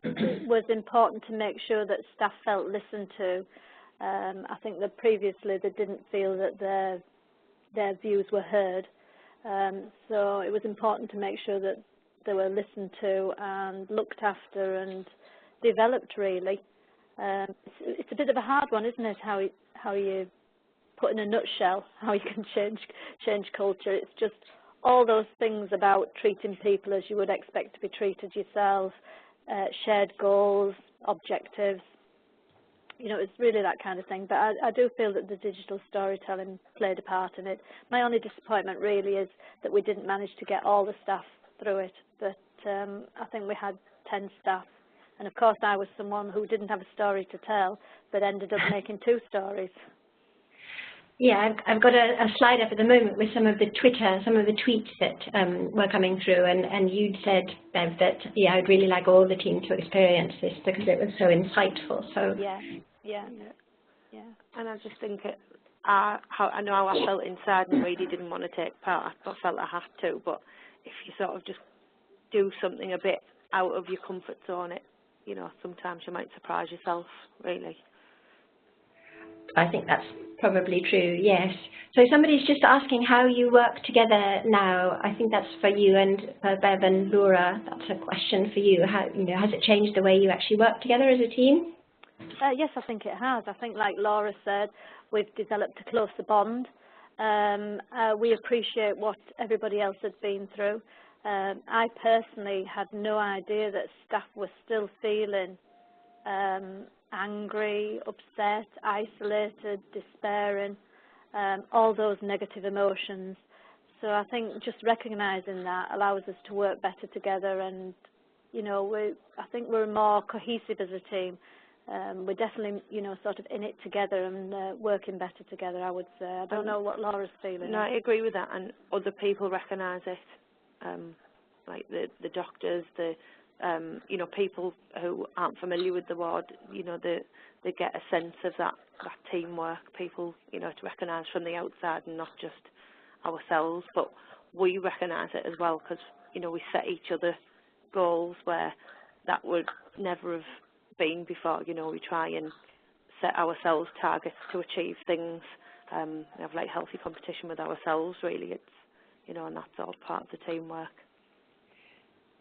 it was important to make sure that staff felt listened to. I think that previously they didn't feel that their views were heard. So it was important to make sure that they were listened to and looked after and developed, really. It's a bit of a hard one, isn't it, how you put in a nutshell how you can change culture. It's just all those things about treating people as you would expect to be treated yourself, shared goals, objectives. You know, it's really that kind of thing. But I do feel that the digital storytelling played a part in it. My only disappointment really is that we didn't manage to get all the staff through it. But I think we had 10 staff. And of course I was someone who didn't have a story to tell, but ended up making 2 stories. Yeah, I've got a slide up at the moment with some of the tweets that were coming through, and you'd said, Bev, that yeah, I'd really like all the team to experience this because it was so insightful. So yeah. And I just think I know how I felt inside and really didn't want to take part. I felt I had to, but if you sort of just do something a bit out of your comfort zone, you know, sometimes you might surprise yourself, really. I think that's probably true, yes. So somebody's just asking how you work together now. I think that's for you and for Bev and Laura. That's a question for you. How, you know, has it changed the way you actually work together as a team? Yes, I think it has. I think, like Laura said, we've developed a closer bond. We appreciate what everybody else has been through. I personally had no idea that staff were still feeling angry, upset, isolated, despairing, all those negative emotions. So I think just recognising that allows us to work better together, and you know, I think we're more cohesive as a team. We're definitely, you know, sort of in it together and working better together, I would say. I don't know what Laura's feeling. No, I agree with that, and other people recognise it, like the doctors, you know, people who aren't familiar with the ward, you know, they get a sense of that teamwork. People, you know, to recognise from the outside and not just ourselves, but we recognise it as well because, you know, we set each other goals where that would never have been before. You know, we try and set ourselves targets to achieve things. We have like healthy competition with ourselves, really. It's, you know, and that's all part of the teamwork.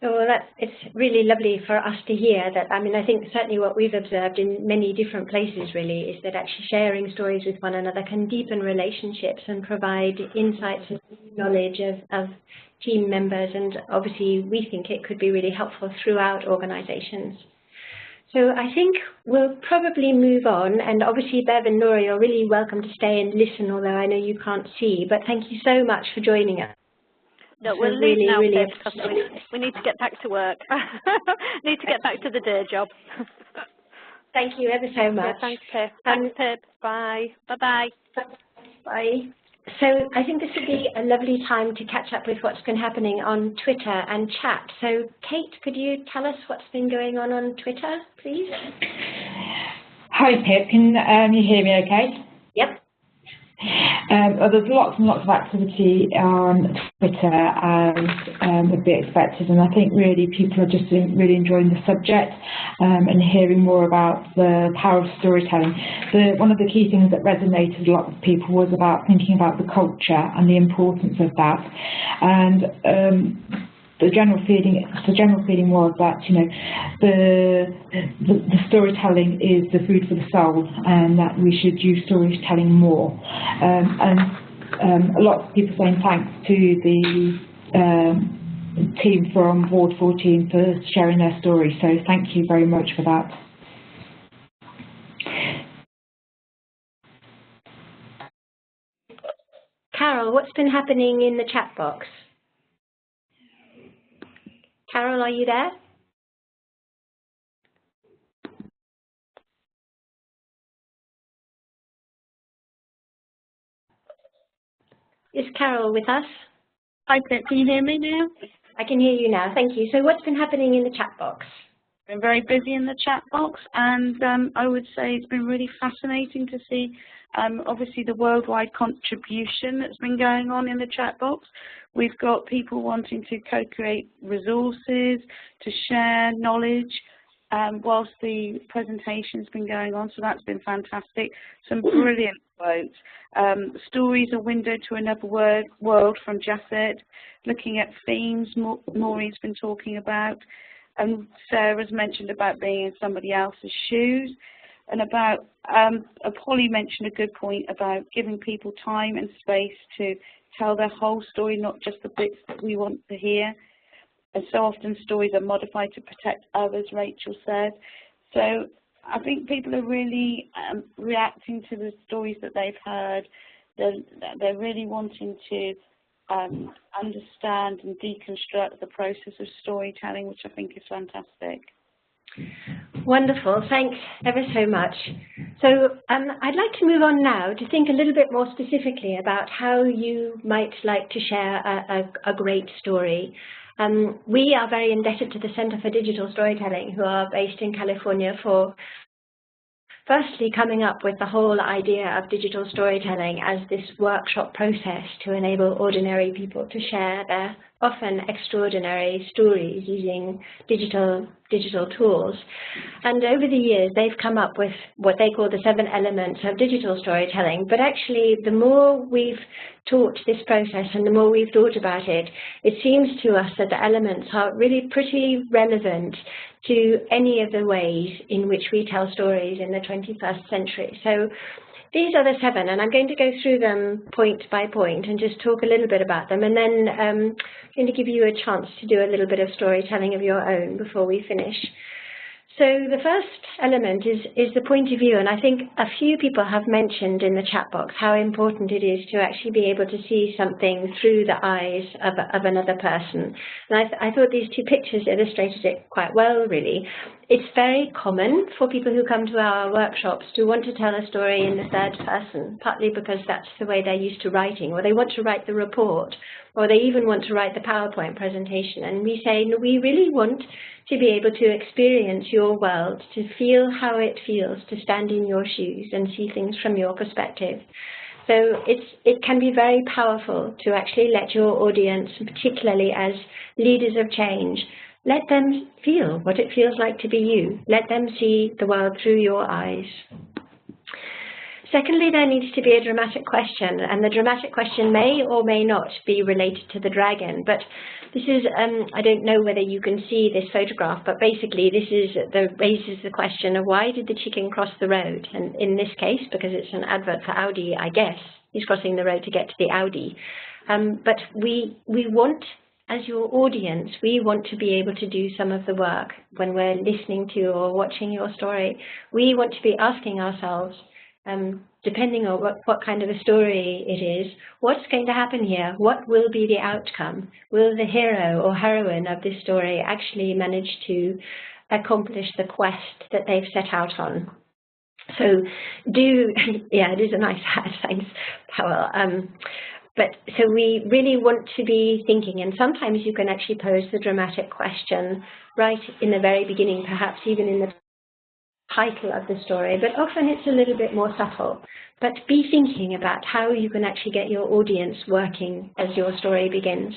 Oh, well, it's really lovely for us to hear that. I mean, I think certainly what we've observed in many different places really is that actually sharing stories with one another can deepen relationships and provide insights and knowledge of team members, and obviously we think it could be really helpful throughout organisations. So I think we'll probably move on, and obviously Bev and Nora, you're really welcome to stay and listen, although I know you can't see, but thank you so much for joining us. No, we'll leave now, Pip, because we need to get back to work. Need to get back to the day job. Thank you ever so much. Yeah, thanks, Pip. Thanks, Pip. Bye. Bye-bye. Bye. So I think this would be a lovely time to catch up with what's been happening on Twitter and chat. So, Kate, could you tell us what's been going on Twitter, please? Hi, Pip. Can you hear me okay? Yep. Well, there's lots and lots of activity on Twitter, as would be expected, and I think really people are just really enjoying the subject and hearing more about the power of storytelling. One of the key things that resonated a lot with people was about thinking about the culture and the importance of that, and the general feeling was that, you know, the storytelling is the food for the soul, and that we should use storytelling more. A lot of people saying thanks to the team from Ward 14 for sharing their story. So thank you very much for that. Carol, what's been happening in the chat box? Carol, are you there? Is Carol with us? Hi, Pip. Can you hear me now? I can hear you now. Thank you. So what's been happening in the chat box? Been very busy in the chat box, and I would say it's been really fascinating to see obviously the worldwide contribution that's been going on in the chat box. We've got people wanting to co-create resources, to share knowledge whilst the presentation's been going on, so that's been fantastic. Some brilliant quotes. Stories, a window to another world from Jafet, looking at themes Maureen's been talking about, and Sarah's mentioned about being in somebody else's shoes, and about Polly mentioned a good point about giving people time and space to tell their whole story, not just the bits that we want to hear. And so often stories are modified to protect others, Rachel said. So I think people are really reacting to the stories that they've heard. They're really wanting to understand and deconstruct the process of storytelling, which I think is fantastic. Wonderful, thanks ever so much. So I'd like to move on now to think a little bit more specifically about how you might like to share a great story. We are very indebted to the Center for Digital Storytelling, who are based in California, for firstly coming up with the whole idea of digital storytelling as this workshop process to enable ordinary people to share their often extraordinary stories using digital tools. And over the years, they've come up with what they call the 7 elements of digital storytelling. But actually, the more we've taught this process and the more we've thought about it, it seems to us that the elements are really pretty relevant to any of the ways in which we tell stories in the 21st century. So these are the 7, and I'm going to go through them point by point and just talk a little bit about them, and then I'm going to give you a chance to do a little bit of storytelling of your own before we finish. So the first element is the point of view, and I think a few people have mentioned in the chat box how important it is to actually be able to see something through the eyes of another person. And I thought these 2 pictures illustrated it quite well, really. It's very common for people who come to our workshops to want to tell a story in the 3rd person, partly because that's the way they're used to writing, or they want to write the report, or they even want to write the PowerPoint presentation. And we say, no, we really want to be able to experience your world, to feel how it feels to stand in your shoes and see things from your perspective. So it can be very powerful to actually let your audience, particularly as leaders of change, let them feel what it feels like to be you. Let them see the world through your eyes. Secondly, there needs to be a dramatic question, and the dramatic question may or may not be related to the dragon. But this is, I don't know whether you can see this photograph, but basically this is raises the question of why did the chicken cross the road? And in this case, because it's an advert for Audi, I guess, he's crossing the road to get to the Audi. But we want, as your audience, we want to be able to do some of the work when we're listening to or watching your story. We want to be asking ourselves, depending on what kind of a story it is, what's going to happen here? What will be the outcome? Will the hero or heroine of this story actually manage to accomplish the quest that they've set out on? So yeah, it is a nice hat, thanks, Powell. But so we really want to be thinking, and sometimes you can actually pose the dramatic question right in the very beginning, perhaps even in the title of the story, but often it's a little bit more subtle. But be thinking about how you can actually get your audience working as your story begins.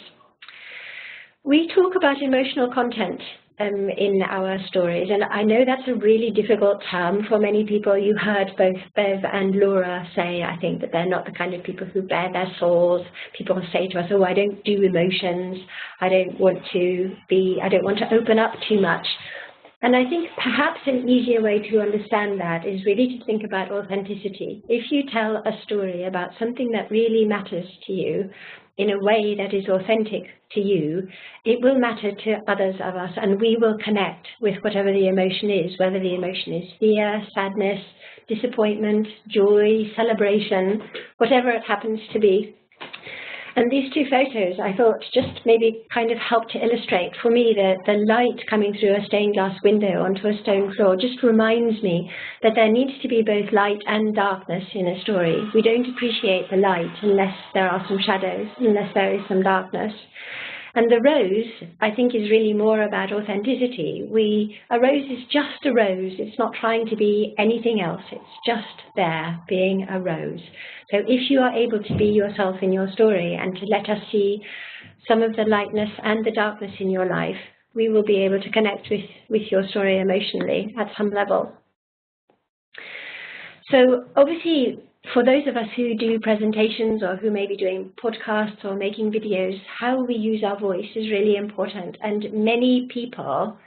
We talk about emotional content in our stories, and I know that's a really difficult term for many people. You heard both Bev and Laura say, I think, that they're not the kind of people who bare their souls. People say to us, oh, I don't do emotions. I don't want to open up too much. And I think perhaps an easier way to understand that is really to think about authenticity. If you tell a story about something that really matters to you in a way that is authentic to you, it will matter to others of us, and we will connect with whatever the emotion is, whether the emotion is fear, sadness, disappointment, joy, celebration, whatever it happens to be. And these two photos, I thought, just maybe kind of help to illustrate for me the light coming through a stained glass window onto a stone floor just reminds me that there needs to be both light and darkness in a story. We don't appreciate the light unless there are some shadows, unless there is some darkness. And the rose, I think, is really more about authenticity. A rose is just a rose. It's not trying to be anything else. It's just there, being a rose. So if you are able to be yourself in your story and to let us see some of the lightness and the darkness in your life, we will be able to connect with your story emotionally at some level. So obviously, for those of us who do presentations or who may be doing podcasts or making videos, how we use our voice is really important. And many people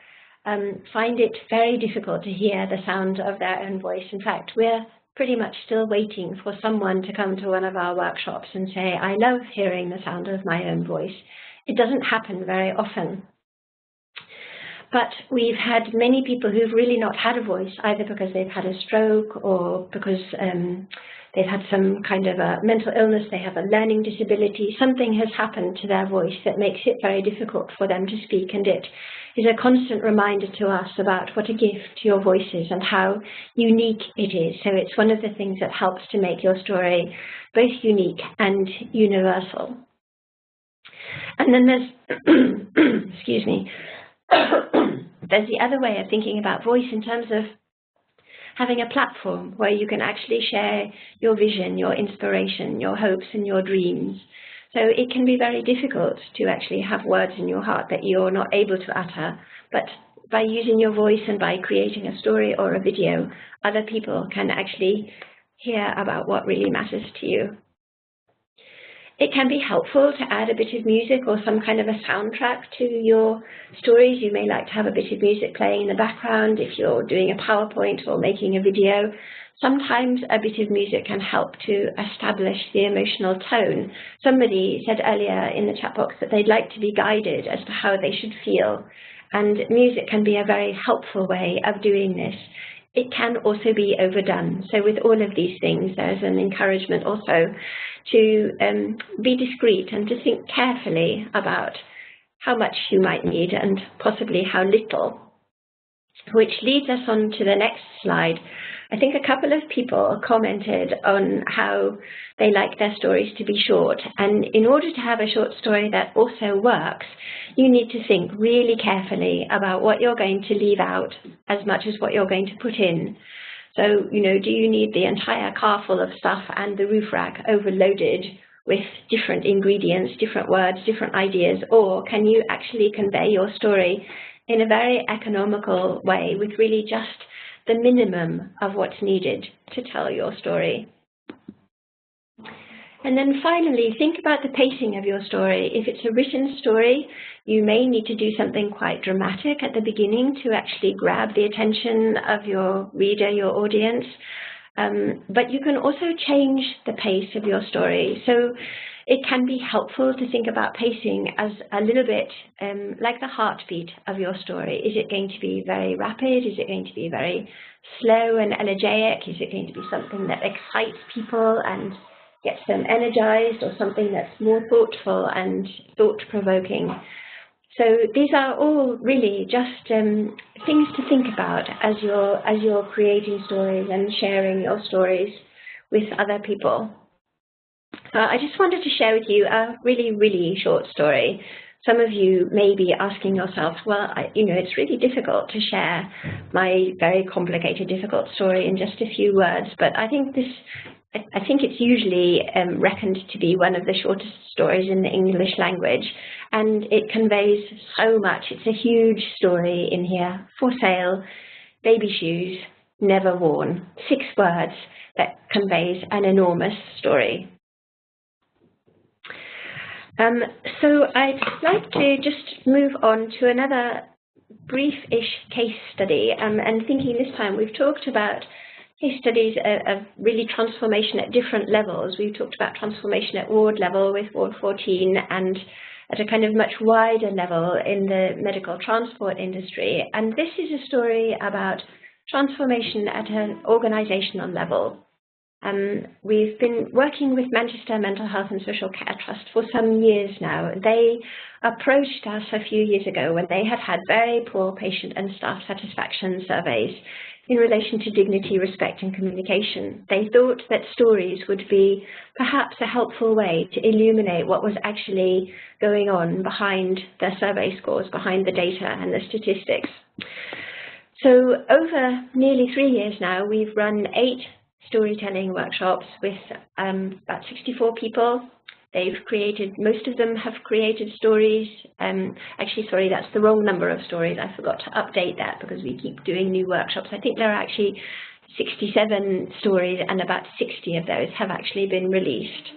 find it very difficult to hear the sound of their own voice. In fact, we're pretty much still waiting for someone to come to one of our workshops and say, I love hearing the sound of my own voice. It doesn't happen very often. But we've had many people who've really not had a voice, either because they've had a stroke or because they've had some kind of a mental illness, they have a learning disability, something has happened to their voice that makes it very difficult for them to speak, and it is a constant reminder to us about what a gift your voice is and how unique it is. So it's one of the things that helps to make your story both unique and universal. And then there's, excuse me, there's the other way of thinking about voice in terms of having a platform where you can actually share your vision, your inspiration, your hopes and your dreams. So it can be very difficult to actually have words in your heart that you're not able to utter, but by using your voice and by creating a story or a video, other people can actually hear about what really matters to you. It can be helpful to add a bit of music or some kind of a soundtrack to your stories. You may like to have a bit of music playing in the background if you're doing a PowerPoint or making a video. Sometimes a bit of music can help to establish the emotional tone. Somebody said earlier in the chat box that they'd like to be guided as to how they should feel. And music can be a very helpful way of doing this. It can also be overdone. So with all of these things, there's an encouragement also to be discreet and to think carefully about how much you might need and possibly how little. Which leads us on to the next slide. I think a couple of people commented on how they like their stories to be short. And in order to have a short story that also works, you need to think really carefully about what you're going to leave out as much as what you're going to put in. So, you know, do you need the entire car full of stuff and the roof rack overloaded with different ingredients, different words, different ideas, or can you actually convey your story in a very economical way with really just the minimum of what's needed to tell your story? And then finally, think about the pacing of your story. If it's a written story, you may need to do something quite dramatic at the beginning to actually grab the attention of your reader, your audience. But you can also change the pace of your story. So it can be helpful to think about pacing as a little bit like the heartbeat of your story. Is it going to be very rapid? Is it going to be very slow and elegiac? Is it going to be something that excites people and gets them energized, or something that's more thoughtful and thought-provoking? So these are all really just things to think about as you're creating stories and sharing your stories with other people. I just wanted to share with you a really, really short story. Some of you may be asking yourself, well, it's really difficult to share my very complicated, difficult story in just a few words, but I think it's usually reckoned to be one of the shortest stories in the English language, and it conveys so much. It's a huge story in here. For sale, baby shoes, never worn. 6 words that conveys an enormous story. So I'd like to just move on to another brief-ish case study, and thinking this time we've talked about case studies of really transformation at different levels. We've talked about transformation at ward level with Ward 14, and at a kind of much wider level in the medical transport industry. And this is a story about transformation at an organisational level. We've been working with Manchester Mental Health and Social Care Trust for some years now. They approached us a few years ago when they had very poor patient and staff satisfaction surveys in relation to dignity, respect and communication. They thought that stories would be perhaps a helpful way to illuminate what was actually going on behind their survey scores, behind the data and the statistics. So over nearly 3 years now, we've run 8 storytelling workshops with about 64 people. Most of them have created stories. Actually, sorry, that's the wrong number of stories. I forgot to update that because we keep doing new workshops. I think there are actually 67 stories, and about 60 of those have actually been released.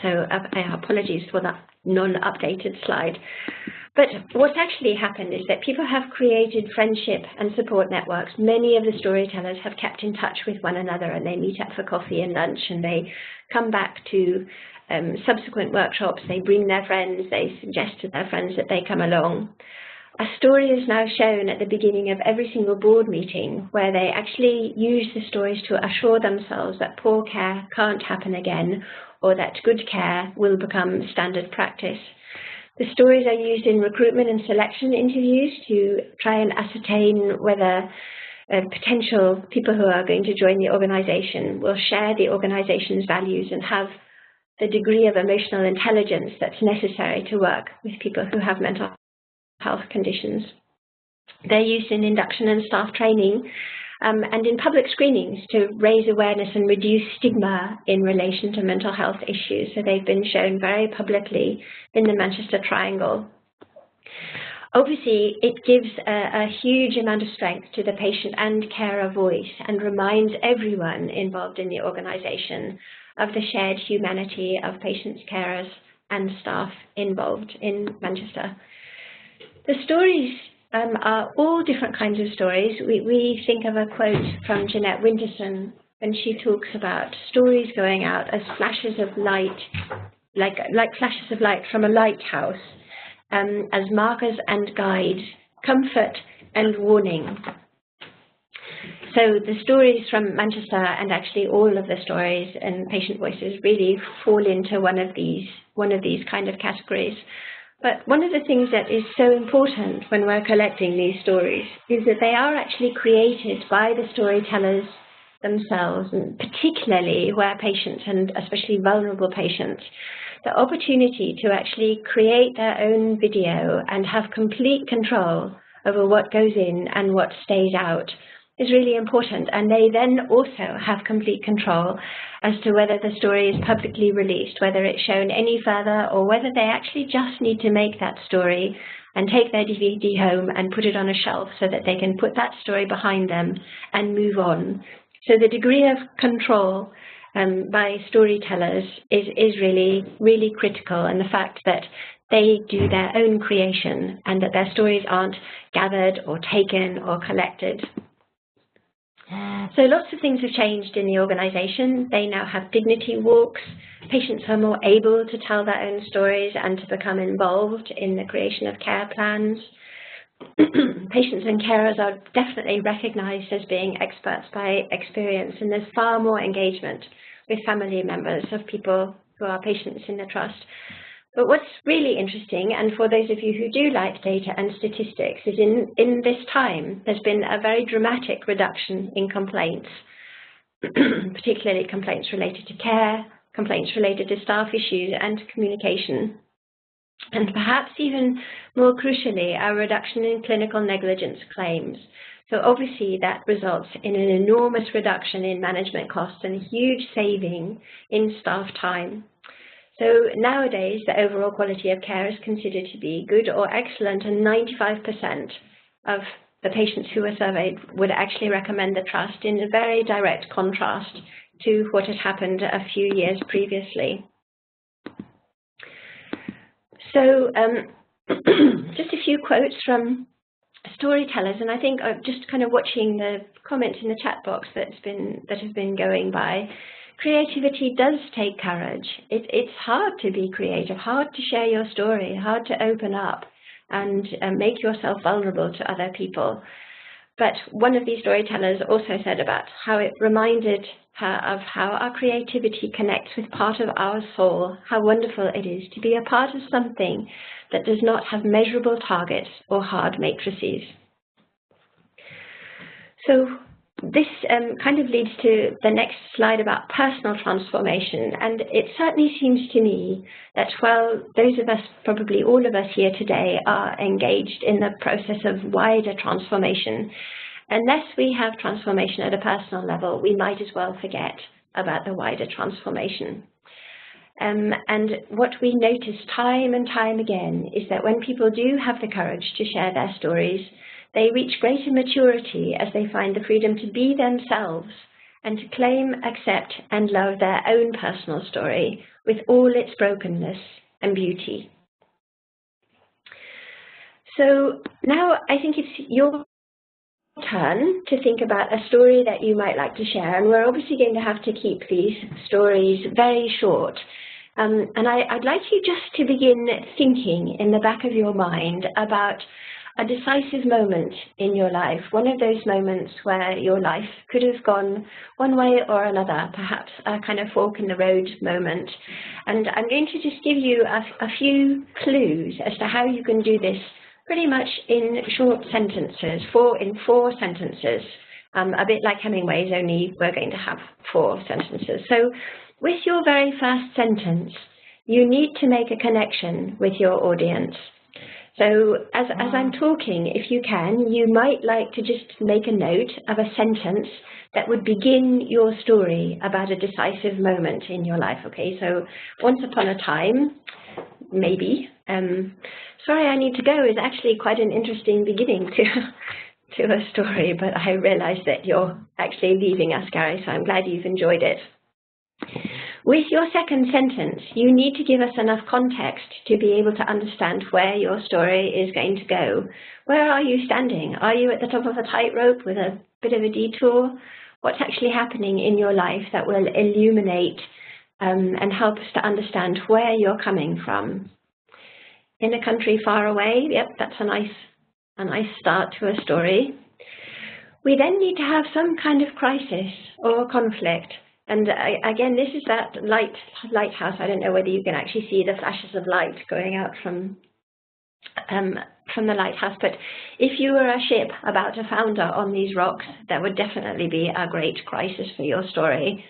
So apologies for that non-updated slide. But what's actually happened is that people have created friendship and support networks. Many of the storytellers have kept in touch with one another, and they meet up for coffee and lunch, and they come back to subsequent workshops. They bring their friends, they suggest to their friends that they come along. A story is now shown at the beginning of every single board meeting, where they actually use the stories to assure themselves that poor care can't happen again, or that good care will become standard practice. The stories are used in recruitment and selection interviews to try and ascertain whether potential people who are going to join the organisation will share the organisation's values and have the degree of emotional intelligence that's necessary to work with people who have mental health conditions. They're used in induction and staff training and in public screenings to raise awareness and reduce stigma in relation to mental health issues. So they've been shown very publicly in the Manchester Triangle. Obviously, it gives a huge amount of strength to the patient and carer voice, and reminds everyone involved in the organisation of the shared humanity of patients, carers and staff involved in Manchester. The stories are all different kinds of stories. We think of a quote from Jeanette Winterson when she talks about stories going out as flashes of light, like flashes of light from a lighthouse, as markers and guides, comfort and warning. So the stories from Manchester, and actually all of the stories and patient voices, really fall into one of these kind of categories. But one of the things that is so important when we're collecting these stories is that they are actually created by the storytellers themselves, and particularly where patients, and especially vulnerable patients, the opportunity to actually create their own video and have complete control over what goes in and what stays out is really important. And they then also have complete control as to whether the story is publicly released, whether it's shown any further, or whether they actually just need to make that story and take their DVD home and put it on a shelf so that they can put that story behind them and move on. So the degree of control by storytellers is really, really critical, and the fact that they do their own creation and that their stories aren't gathered or taken or collected. So lots of things have changed in the organisation. They now have dignity walks. Patients are more able to tell their own stories and to become involved in the creation of care plans. Patients and carers are definitely recognised as being experts by experience, and there's far more engagement with family members of people who are patients in the trust. But what's really interesting, and for those of you who do like data and statistics, is in this time there's been a very dramatic reduction in complaints, particularly complaints related to care, complaints related to staff issues and communication. And perhaps even more crucially, a reduction in clinical negligence claims. So obviously that results in an enormous reduction in management costs and a huge saving in staff time. So nowadays, the overall quality of care is considered to be good or excellent, and 95% of the patients who were surveyed would actually recommend the trust, in a very direct contrast to what had happened a few years previously. So just a few quotes from storytellers, and I think just kind of watching the comments in the chat box that have been going by. Creativity does take courage. It's hard to be creative, hard to share your story, hard to open up and make yourself vulnerable to other people. But one of these storytellers also said about how it reminded her of how our creativity connects with part of our soul, how wonderful it is to be a part of something that does not have measurable targets or hard matrices. So this kind of leads to the next slide about personal transformation. And it certainly seems to me that while those of us, probably all of us here today, are engaged in the process of wider transformation, unless we have transformation at a personal level, we might as well forget about the wider transformation. And what we notice time and time again is that when people do have the courage to share their stories, they reach greater maturity as they find the freedom to be themselves and to claim, accept, and love their own personal story with all its brokenness and beauty. So now I think it's your turn to think about a story that you might like to share, and we're obviously going to have to keep these stories very short. And I'd like you just to begin thinking in the back of your mind about a decisive moment in your life, one of those moments where your life could have gone one way or another, perhaps a kind of fork in the road moment. And I'm going to just give you a few clues as to how you can do this pretty much in short sentences, in four sentences, a bit like Hemingway's, only we're going to have 4 sentences. So with your very first sentence, you need to make a connection with your audience. So as I'm talking, if you can, you might like to just make a note of a sentence that would begin your story about a decisive moment in your life. Okay, so once upon a time, maybe. Sorry, I need to go is actually quite an interesting beginning to a story, but I realize that you're actually leaving us, Gary, so I'm glad you've enjoyed it. With your second sentence, you need to give us enough context to be able to understand where your story is going to go. Where are you standing? Are you at the top of a tightrope with a bit of a detour? What's actually happening in your life that will illuminate and help us to understand where you're coming from? In a country far away, yep, that's a nice start to a story. We then need to have some kind of crisis or conflict. And again, this is that lighthouse. I don't know whether you can actually see the flashes of light going out from the lighthouse, but if you were a ship about to founder on these rocks, that would definitely be a great crisis for your story.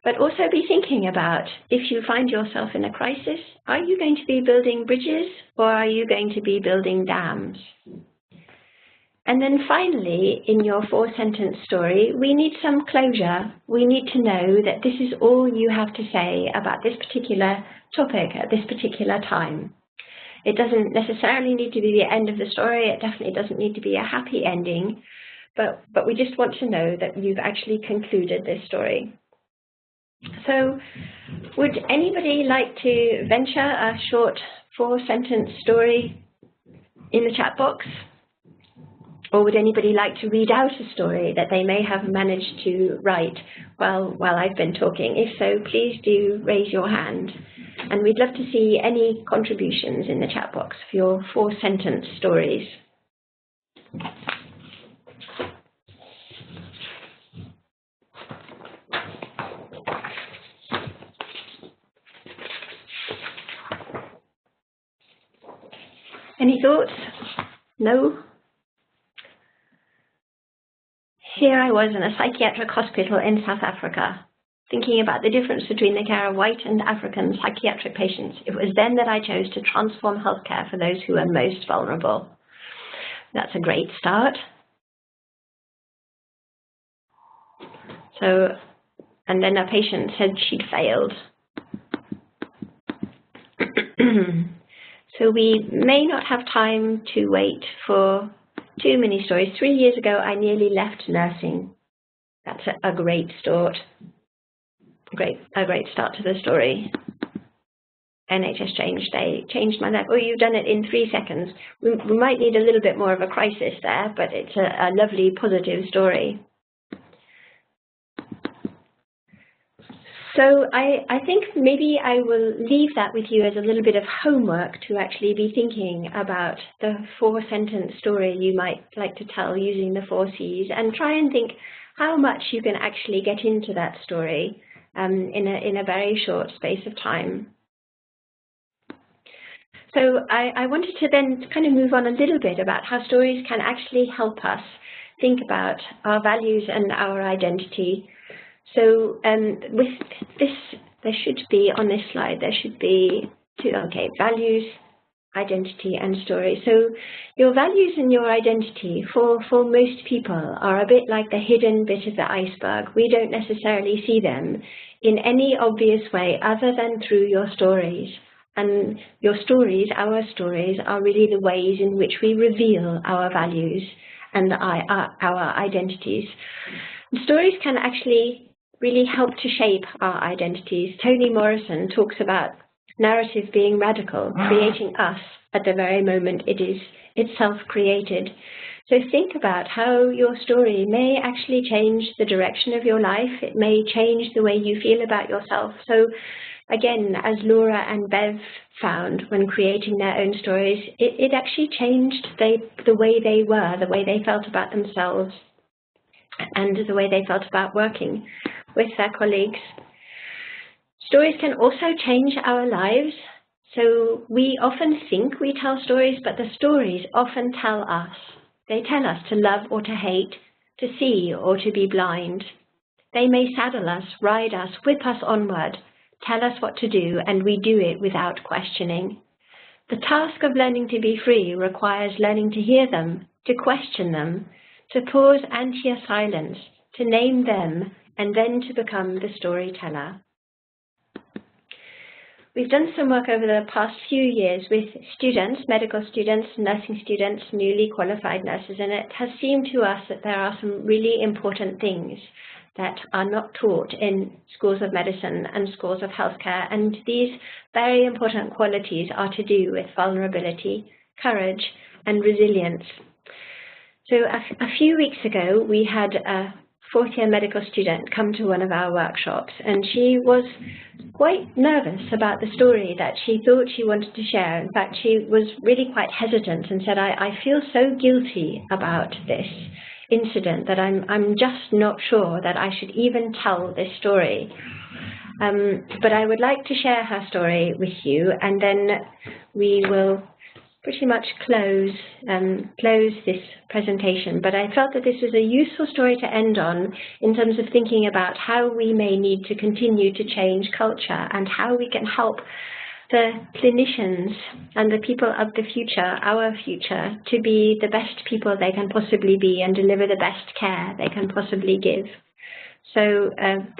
But also be thinking about, if you find yourself in a crisis, are you going to be building bridges or are you going to be building dams? And then finally, in your 4-sentence story, we need some closure. We need to know that this is all you have to say about this particular topic at this particular time. It doesn't necessarily need to be the end of the story. It definitely doesn't need to be a happy ending, but we just want to know that you've actually concluded this story. So would anybody like to venture a short 4-sentence story in the chat box? Or would anybody like to read out a story that they may have managed to write while I've been talking? If so, please do raise your hand. And we'd love to see any contributions in the chat box for your 4-sentence stories. Any thoughts? No? Here I was in a psychiatric hospital in South Africa, thinking about the difference between the care of white and African psychiatric patients. It was then that I chose to transform healthcare for those who are most vulnerable. That's a great start. So, and then a patient said she'd failed. So we may not have time to wait for too many stories. 3 years ago, I nearly left nursing. That's a great start. A great start to the story. NHS changed my life. Oh, you've done it in 3 seconds. We might need a little bit more of a crisis there, but it's a lovely, positive story. So I think maybe I will leave that with you as a little bit of homework to actually be thinking about the 4-sentence story you might like to tell using the 4 C's, and try and think how much you can actually get into that story in a very short space of time. So I wanted to then kind of move on a little bit about how stories can actually help us think about our values and our identity. So with this, there should be, on this slide, there should be 2, okay, values, identity and story. So your values and your identity for most people are a bit like the hidden bit of the iceberg. We don't necessarily see them in any obvious way other than through your stories. And your stories, our stories, are really the ways in which we reveal our values and our identities. And stories can actually really help to shape our identities. Toni Morrison talks about narrative being radical, creating us at the very moment it is itself created. So think about how your story may actually change the direction of your life. It may change the way you feel about yourself. So again, as Laura and Bev found when creating their own stories, it actually changed the way they were, the way they felt about themselves, and the way they felt about working with their colleagues. Stories can also change our lives. So we often think we tell stories, but the stories often tell us. They tell us to love or to hate, to see or to be blind. They may saddle us, ride us, whip us onward, tell us what to do, and we do it without questioning. The task of learning to be free requires learning to hear them, to question them, to pause and hear silence, to name them, and then to become the storyteller. We've done some work over the past few years with students, medical students, nursing students, newly qualified nurses, and it has seemed to us that there are some really important things that are not taught in schools of medicine and schools of healthcare, and these very important qualities are to do with vulnerability, courage, and resilience. So a few weeks ago, we had a 4th-year medical student come to one of our workshops, and she was quite nervous about the story that she thought she wanted to share. In fact, she was really quite hesitant and said, I feel so guilty about this incident that I'm just not sure that I should even tell this story. But I would like to share her story with you, and then we will pretty much close this presentation. But I felt that this was a useful story to end on in terms of thinking about how we may need to continue to change culture and how we can help the clinicians and the people of the future, our future, to be the best people they can possibly be and deliver the best care they can possibly give. So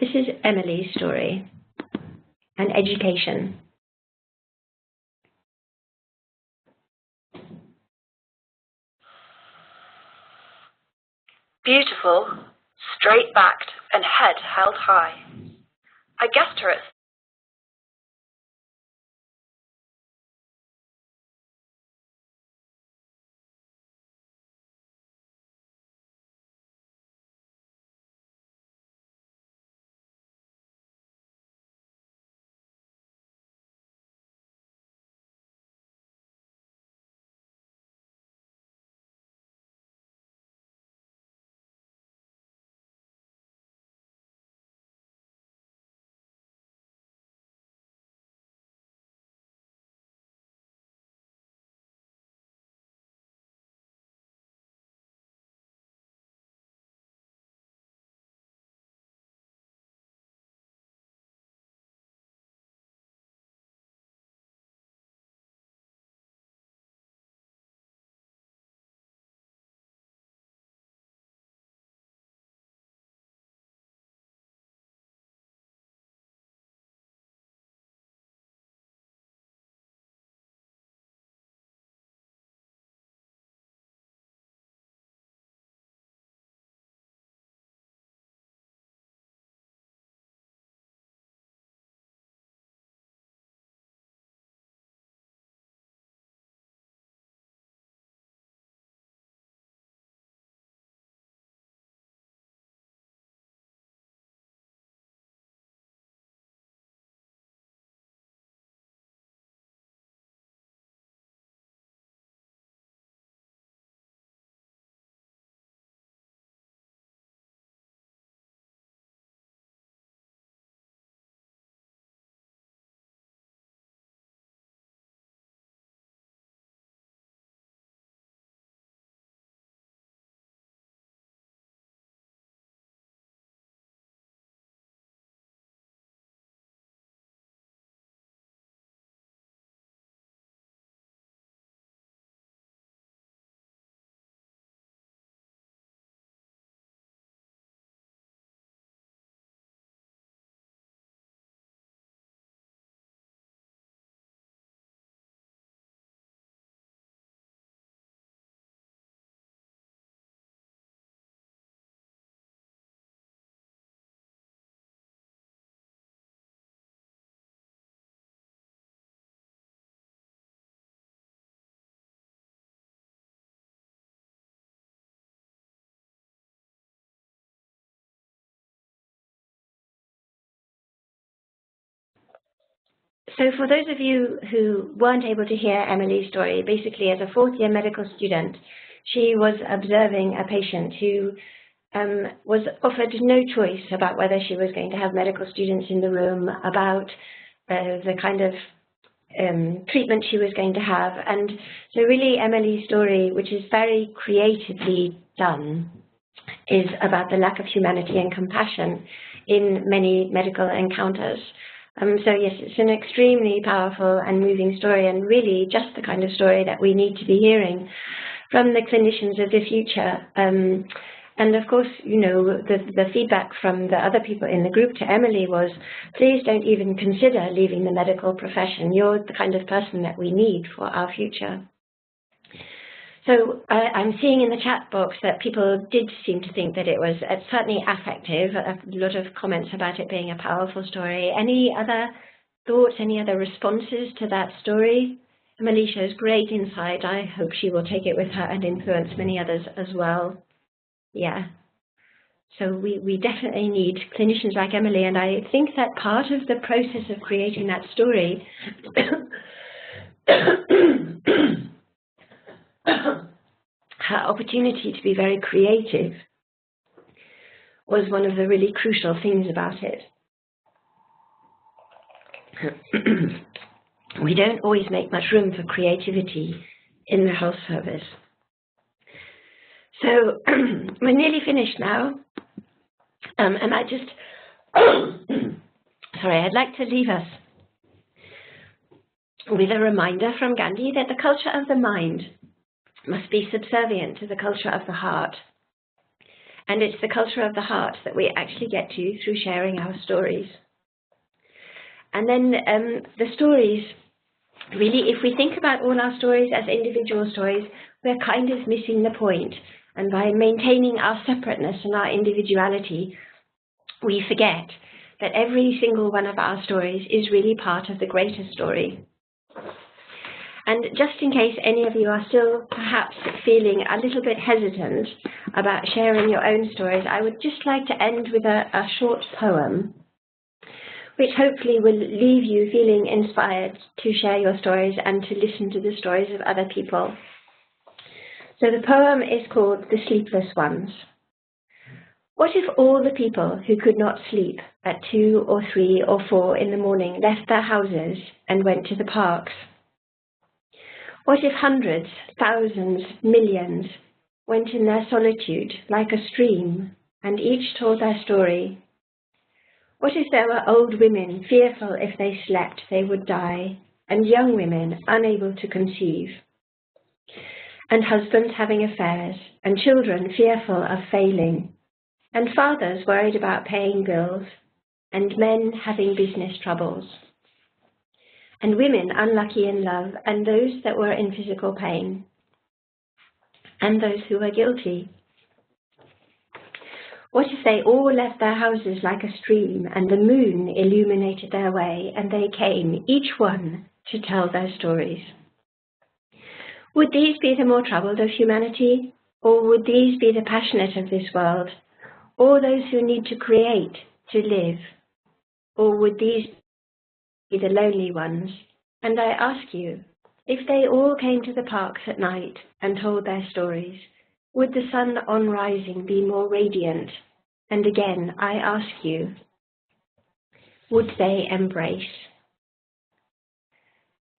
this is Emily's story and education. Beautiful, straight-backed and head held high. I guessed her at So for those of you who weren't able to hear Emily's story, basically as a fourth-year medical student, she was observing a patient who was offered no choice about whether she was going to have medical students in the room, about the kind of treatment she was going to have. And so really Emily's story, which is very creatively done, is about the lack of humanity and compassion in many medical encounters. So yes, it's an extremely powerful and moving story, and really just the kind of story that we need to be hearing from the clinicians of the future. And of course, you know, the feedback from the other people in the group to Emily was, please don't even consider leaving the medical profession. You're the kind of person that we need for our future. So I'm seeing in the chat box that people did seem to think that it was certainly affective, a lot of comments about it being a powerful story. Any other thoughts, any other responses to that story? Emily shows great insight. I hope she will take it with her and influence many others as well. Yeah. So we definitely need clinicians like Emily, and I think that part of the process of creating that story her opportunity to be very creative was one of the really crucial things about it. We don't always make much room for creativity in the health service. So we're nearly finished now. And I just, sorry, I'd like to leave us with a reminder from Gandhi that the culture of the mind must be subservient to the culture of the heart. And it's the culture of the heart that we actually get to through sharing our stories. And then the stories, really, if we think about all our stories as individual stories, we're kind of missing the point. And by maintaining our separateness and our individuality, we forget that every single one of our stories is really part of the greater story. And just in case any of you are still perhaps feeling a little bit hesitant about sharing your own stories, I would just like to end with a short poem, which hopefully will leave you feeling inspired to share your stories and to listen to the stories of other people. So the poem is called The Sleepless Ones. What if all the people who could not sleep at 2 or 3 or 4 in the morning left their houses and went to the parks? What if hundreds, thousands, millions went in their solitude like a stream and each told their story? What if there were old women fearful if they slept they would die, and young women unable to conceive, and husbands having affairs, and children fearful of failing, and fathers worried about paying bills, and men having business troubles, and women unlucky in love, and those that were in physical pain, and those who were guilty? What if they all left their houses like a stream, and the moon illuminated their way, and they came, each one, to tell their stories? Would these be the more troubled of humanity, or would these be the passionate of this world, or those who need to create to live? Or would these be the lonely ones? And I ask you, if they all came to the parks at night and told their stories, would the sun on rising be more radiant? And again, I ask you, would they embrace?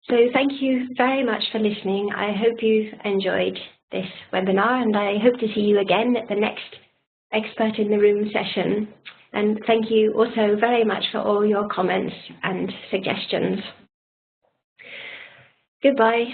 So thank you very much for listening. I hope you've enjoyed this webinar, and I hope to see you again at the next Expert in the Room session. And thank you also very much for all your comments and suggestions. Goodbye.